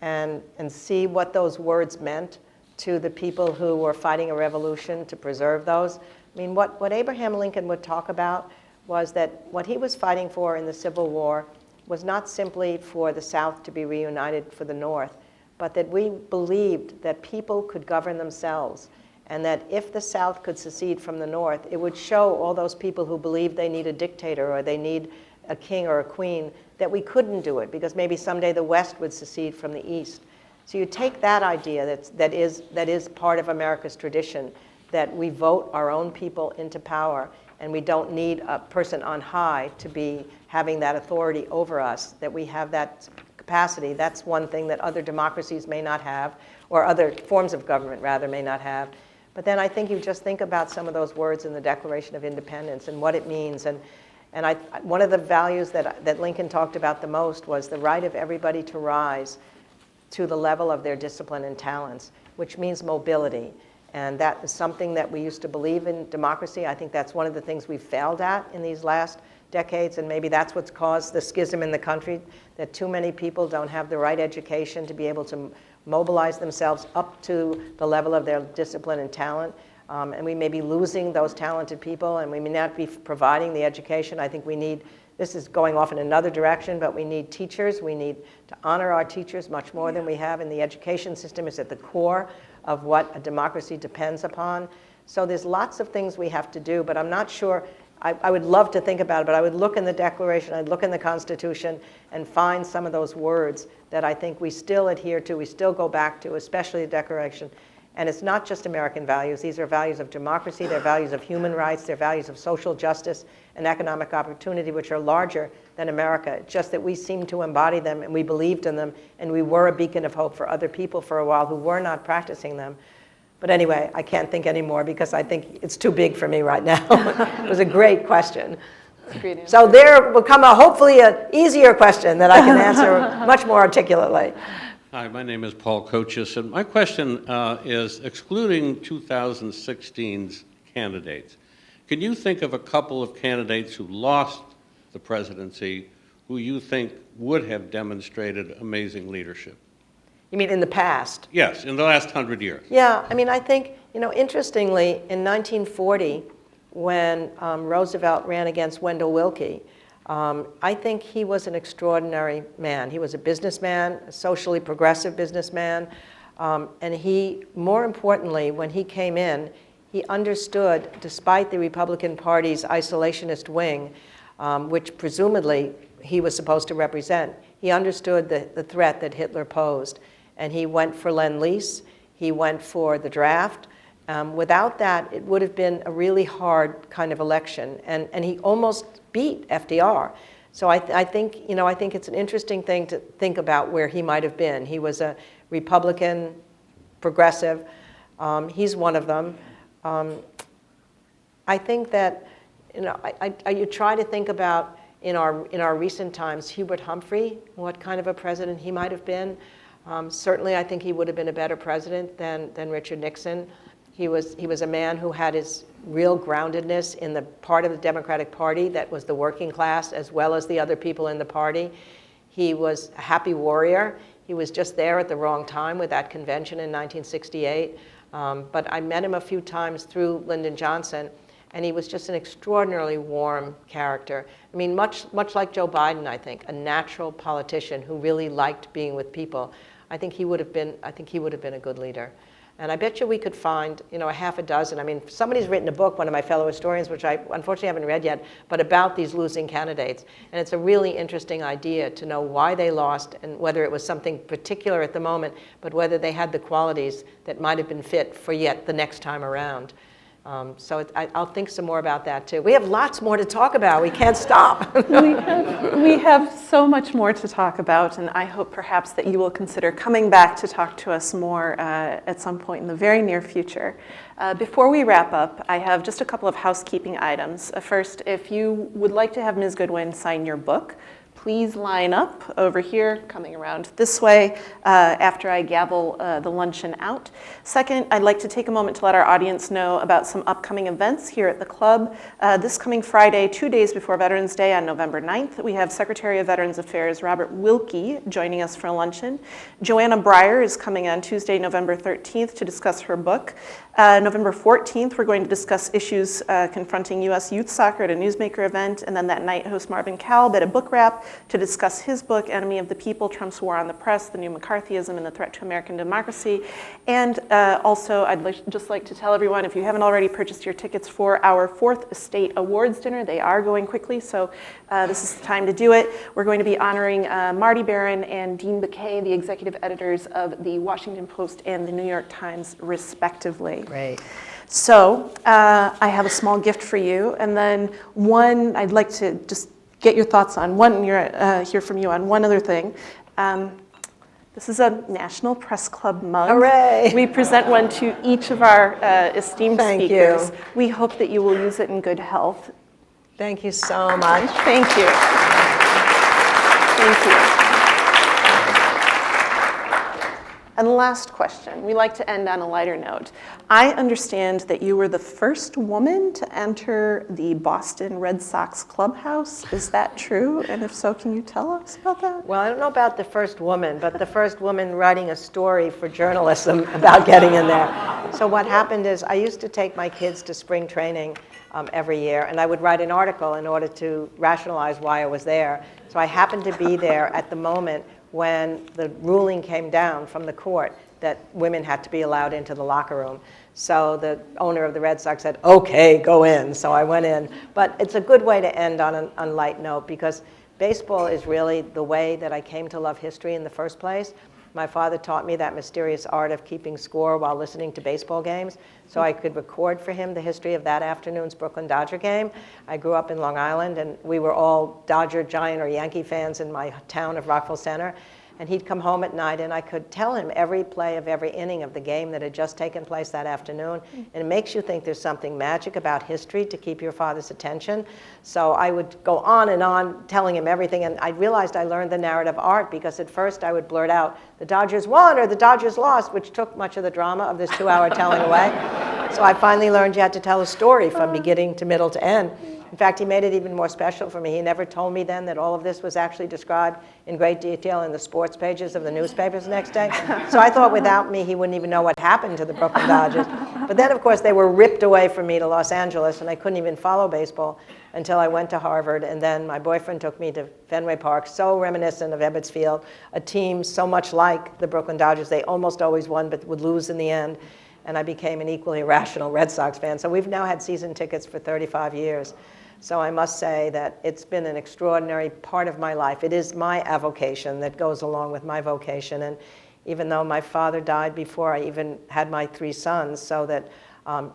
and see what those words meant to the people who were fighting a revolution to preserve those. I mean, what Abraham Lincoln would talk about was that what he was fighting for in the Civil War was not simply for the South to be reunited for the North, but that we believed that people could govern themselves, and that if the South could secede from the North, it would show all those people who believed they need a dictator or they need a king or a queen that we couldn't do it, because maybe someday the West would secede from the East. So you take that idea that is part of America's tradition, that we vote our own people into power, and we don't need a person on high to be having that authority over us, that we have that capacity. That's one thing that other democracies may not have, or other forms of government, rather, may not have. But then I think you just think about some of those words in the Declaration of Independence and what it means. And one of the values that Lincoln talked about the most was the right of everybody to rise to the level of their discipline and talents, which means mobility. And that is something that we used to believe in democracy. I think that's one of the things we've failed at in these last decades, and maybe that's what's caused the schism in the country, that too many people don't have the right education to be able to mobilize themselves up to the level of their discipline and talent. And we may be losing those talented people, and we may not be providing the education. I think we need, this is going off in another direction, but we need teachers. We need to honor our teachers much more than we have, and the education system is at the core of what a democracy depends upon. So there's lots of things we have to do, but I'm not sure, I would love to think about it, but I would look in the Declaration, I'd look in the Constitution, and find some of those words that I think we still adhere to, we still go back to, especially the Declaration. And it's not just American values. These are values of democracy, they're values of human rights, they're values of social justice and economic opportunity, which are larger than America. It's just that we seem to embody them, and we believed in them, and we were a beacon of hope for other people for a while who were not practicing them. But anyway, I can't think anymore because I think it's too big for me right now. It was a great question. So there will come hopefully an easier question that I can answer much more articulately. Hi, my name is Paul Kochis, and my question is, excluding 2016's candidates, can you think of a couple of candidates who lost the presidency who you think would have demonstrated amazing leadership? You mean in the past? Yes, in the last 100 years. Yeah, I mean, I think, interestingly, in 1940, when Roosevelt ran against Wendell Willkie, I think he was an extraordinary man. He was a businessman, a socially progressive businessman, and he, more importantly, when he came in, he understood, despite the Republican Party's isolationist wing, which presumably he was supposed to represent, he understood the threat that Hitler posed. And he went for Lend-Lease, he went for the draft. Without that, it would have been a really hard kind of election. And he almost beat FDR. So I think it's an interesting thing to think about where he might have been. He was a Republican, progressive. He's one of them. I think that, you try to think about in our recent times, Hubert Humphrey, what kind of a president he might have been. Certainly, I think he would have been a better president than Richard Nixon. He was a man who had his real groundedness in the part of the Democratic Party that was the working class, as well as the other people in the party. He was a happy warrior. He was just there at the wrong time with that convention in 1968. But I met him a few times through Lyndon Johnson, and he was just an extraordinarily warm character. I mean, much like Joe Biden, I think, a natural politician who really liked being with people. I think he would have been a good leader. And I bet you we could find, a half a dozen. I mean, somebody's written a book, one of my fellow historians, which I unfortunately haven't read yet, but about these losing candidates. And it's a really interesting idea to know why they lost and whether it was something particular at the moment, but whether they had the qualities that might have been fit for yet the next time around. I'll think some more about that too. We have lots more to talk about. We can't stop. We have so much more to talk about, and I hope perhaps that you will consider coming back to talk to us more at some point in the very near future. Before we wrap up, I have just a couple of housekeeping items. First, if you would like to have Ms. Goodwin sign your book, please line up over here, coming around this way after I gavel the luncheon out. Second, I'd like to take a moment to let our audience know about some upcoming events here at the club. This coming Friday, 2 days before Veterans Day on November 9th, we have Secretary of Veterans Affairs Robert Wilkie joining us for a luncheon. Joanna Breyer is coming on Tuesday, November 13th to discuss her book. November 14th, we're going to discuss issues confronting U.S. youth soccer at a Newsmaker event, and then that night, host Marvin Kalb at a book wrap to discuss his book, Enemy of the People, Trump's War on the Press, The New McCarthyism and the Threat to American Democracy. And also, just like to tell everyone, if you haven't already purchased your tickets for our Fourth Estate Awards dinner, they are going quickly, so this is the time to do it. We're going to be honoring Marty Barron and Dean Baquet, the executive editors of the Washington Post and the New York Times, respectively. Great. So I have a small gift for you, and then one I'd like to just get your thoughts on. One, hear from you on one other thing. This is a National Press Club mug. Hooray! We present one to each of our esteemed Thank speakers. you. We hope that you will use it in good health. Thank you so much. Thank you. Thank you. And last question, we like to end on a lighter note. I understand that you were the first woman to enter the Boston Red Sox clubhouse. Is that true? And if so, can you tell us about that? Well, I don't know about the first woman, but the first woman writing a story for journalism about getting in there. So what happened is I used to take my kids to spring training every year, and I would write an article in order to rationalize why I was there. So I happened to be there at the moment when the ruling came down from the court that women had to be allowed into the locker room. So the owner of the Red Sox said, okay, go in. So I went in. But it's a good way to end on a light note, because baseball is really the way that I came to love history in the first place. My father taught me that mysterious art of keeping score while listening to baseball games, so I could record for him the history of that afternoon's Brooklyn Dodger game. I grew up in Long Island, and we were all Dodger, Giant, or Yankee fans in my town of Rockville Center. And he'd come home at night, and I could tell him every play of every inning of the game that had just taken place that afternoon. And it makes you think there's something magic about history to keep your father's attention. So I would go on and on telling him everything, and I realized I learned the narrative art, because at first I would blurt out, the Dodgers won or the Dodgers lost, which took much of the drama of this 2-hour telling away. So I finally learned you had to tell a story from beginning to middle to end. In fact, he made it even more special for me. He never told me then that all of this was actually described in great detail in the sports pages of the newspapers the next day. So I thought without me, he wouldn't even know what happened to the Brooklyn Dodgers. But then, of course, they were ripped away from me to Los Angeles, and I couldn't even follow baseball until I went to Harvard. And then my boyfriend took me to Fenway Park, so reminiscent of Ebbets Field, a team so much like the Brooklyn Dodgers. They almost always won, but would lose in the end. And I became an equally irrational Red Sox fan. So we've now had season tickets for 35 years. So I must say that it's been an extraordinary part of my life. It is my avocation that goes along with my vocation. And even though my father died before I even had my 3 sons, so that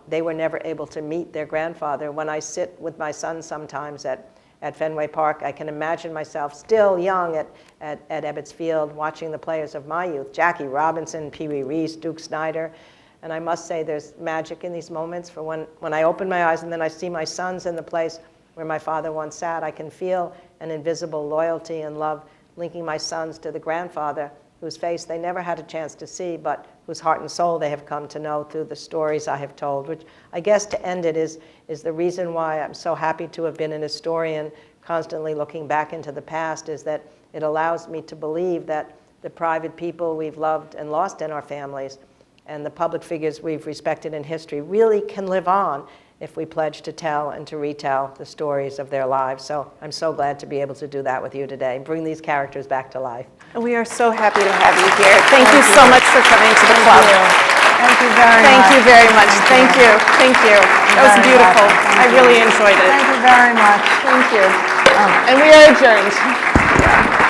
they were never able to meet their grandfather, when I sit with my sons sometimes at Fenway Park, I can imagine myself still young at Ebbets Field watching the players of my youth, Jackie Robinson, Pee Wee Reese, Duke Snider. And I must say there's magic in these moments, for when I open my eyes and then I see my sons in the place where my father once sat, I can feel an invisible loyalty and love linking my sons to the grandfather whose face they never had a chance to see, but whose heart and soul they have come to know through the stories I have told, which I guess to end it is the reason why I'm so happy to have been an historian, constantly looking back into the past, is that it allows me to believe that the private people we've loved and lost in our families and the public figures we've respected in history really can live on if we pledge to tell and to retell the stories of their lives. So I'm so glad to be able to do that with you today, bring these characters back to life. And we are so happy to have you here. Thank you so much for coming to the club. Thank you very much. Thank you very much. Thank you. Thank you. That was very beautiful. welcome. I really enjoyed it. Thank you very much. Thank you. And we are adjourned.